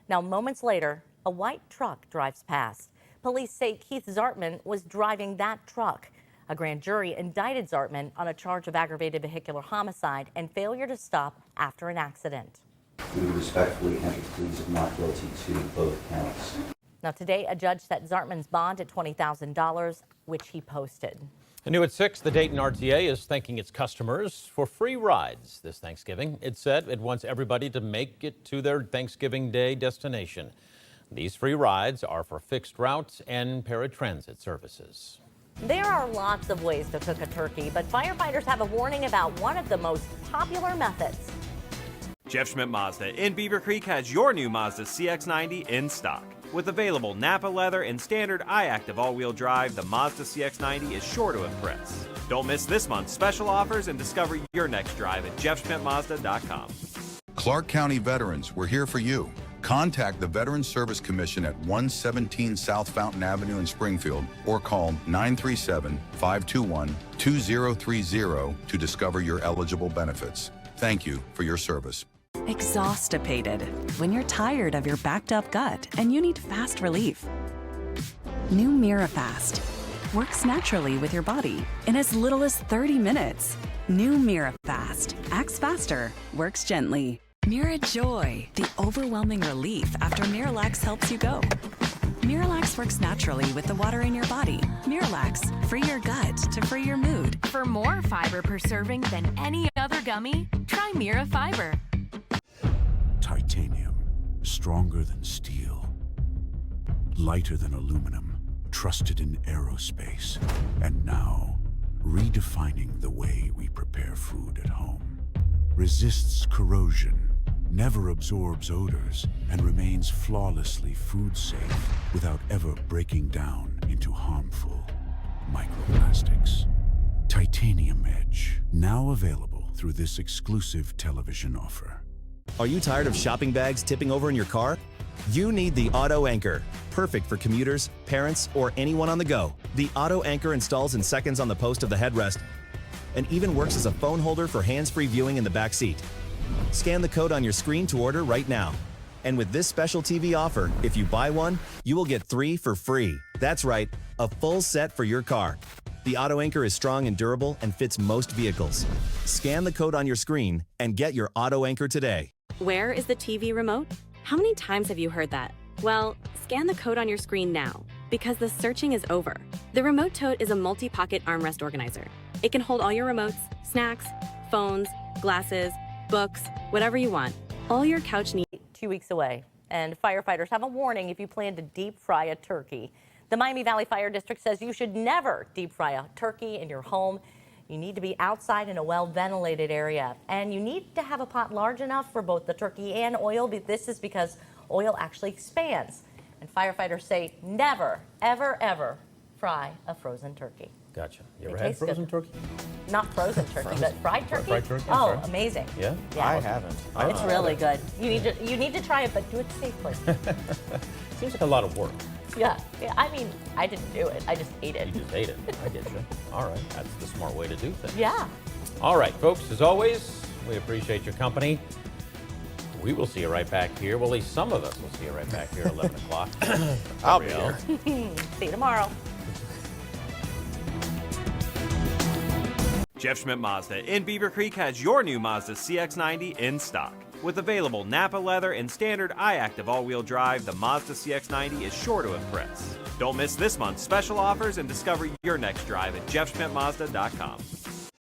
Now, moments later, a white truck drives past. Police say Keith Zartman was driving that truck. A grand jury indicted Zartman on a charge of aggravated vehicular homicide and failure to stop after an accident. We respectfully enter pleas of not guilty to both counts. Now today, a judge set Zartman's bond at $20,000, which he posted. And new at 6, the Dayton RTA is thanking its customers for free rides this Thanksgiving. It said it wants everybody to make it to their Thanksgiving Day destination. These free rides are for fixed routes and paratransit services. There are lots of ways to cook a turkey, but firefighters have a warning about one of the most popular methods. Jeff Schmidt Mazda in Beaver Creek has your new Mazda CX-90 in stock. With available Napa leather and standard iActive all-wheel drive, the Mazda CX-90 is sure to impress. Don't miss this month's special offers and discover your next drive at jeffschmidtmazda.com. Clark County veterans, we're here for you. Contact the Veterans Service Commission at 117 South Fountain Avenue in Springfield or call 937-521-2030 to discover your eligible benefits. Thank you for your service. Exhaustipated. When you're tired of your backed up gut and you need fast relief. New MiraFast works naturally with your body in as little as 30 minutes. New MiraFast acts faster, works gently. MiraJoy, the overwhelming relief after Miralax helps you go. Miralax works naturally with the water in your body. Miralax, free your gut to free your mood. For more fiber per serving than any other gummy, try Mira Fiber. Titanium, stronger than steel, lighter than aluminum, trusted in aerospace, and now redefining the way we prepare food at home. Resists corrosion, never absorbs odors, and remains flawlessly food safe without ever breaking down into harmful microplastics. Titanium Edge, now available through this exclusive television offer. Are you tired of shopping bags tipping over in your car? You need the Auto Anchor, perfect for commuters, parents, or anyone on the go. The Auto Anchor installs in seconds on the post of the headrest and even works as a phone holder for hands-free viewing in the back seat. Scan the code on your screen to order right now. And with this special TV offer, if you buy one, you will get 3 for free. That's right, a full set for your car. The Auto Anchor is strong and durable and fits most vehicles. Scan the code on your screen and get your Auto Anchor today. Where is the TV remote? How many times have you heard that? Well, scan the code on your screen now, because the searching is over. The Remote Tote is a multi-pocket armrest organizer. It can hold all your remotes, snacks, phones, glasses, books, whatever you want. All your couch needs. 2 weeks away, and firefighters have a warning if you plan to deep fry a turkey. The Miami Valley Fire District says you should never deep fry a turkey in your home. You need to be outside in a well-ventilated area, and you need to have a pot large enough for both the turkey and oil. This is because oil actually expands, and firefighters say never, ever, ever fry a frozen turkey. Gotcha. You They ever had taste frozen good. turkey? Not frozen turkey, but fried turkey. Fried turkey? I'm Oh, sorry. amazing. Yeah? Yeah. I haven't. It's really good. You need to try it, but do it safely. Seems like a lot of work. Yeah. I mean, I didn't do it. I just ate it. You just ate it. I get you. All right. That's the smart way to do things. Yeah. All right, folks, as always, we appreciate your company. We will see you right back here. Well, at least some of us will see you right back here at 11 o'clock. I'll be here. See you tomorrow. Jeff Schmidt Mazda in Beaver Creek has your new Mazda CX-90 in stock. With available Napa leather and standard iActive all-wheel drive, the Mazda CX-90 is sure to impress. Don't miss this month's special offers and discover your next drive at jeffschmidtmazda.com.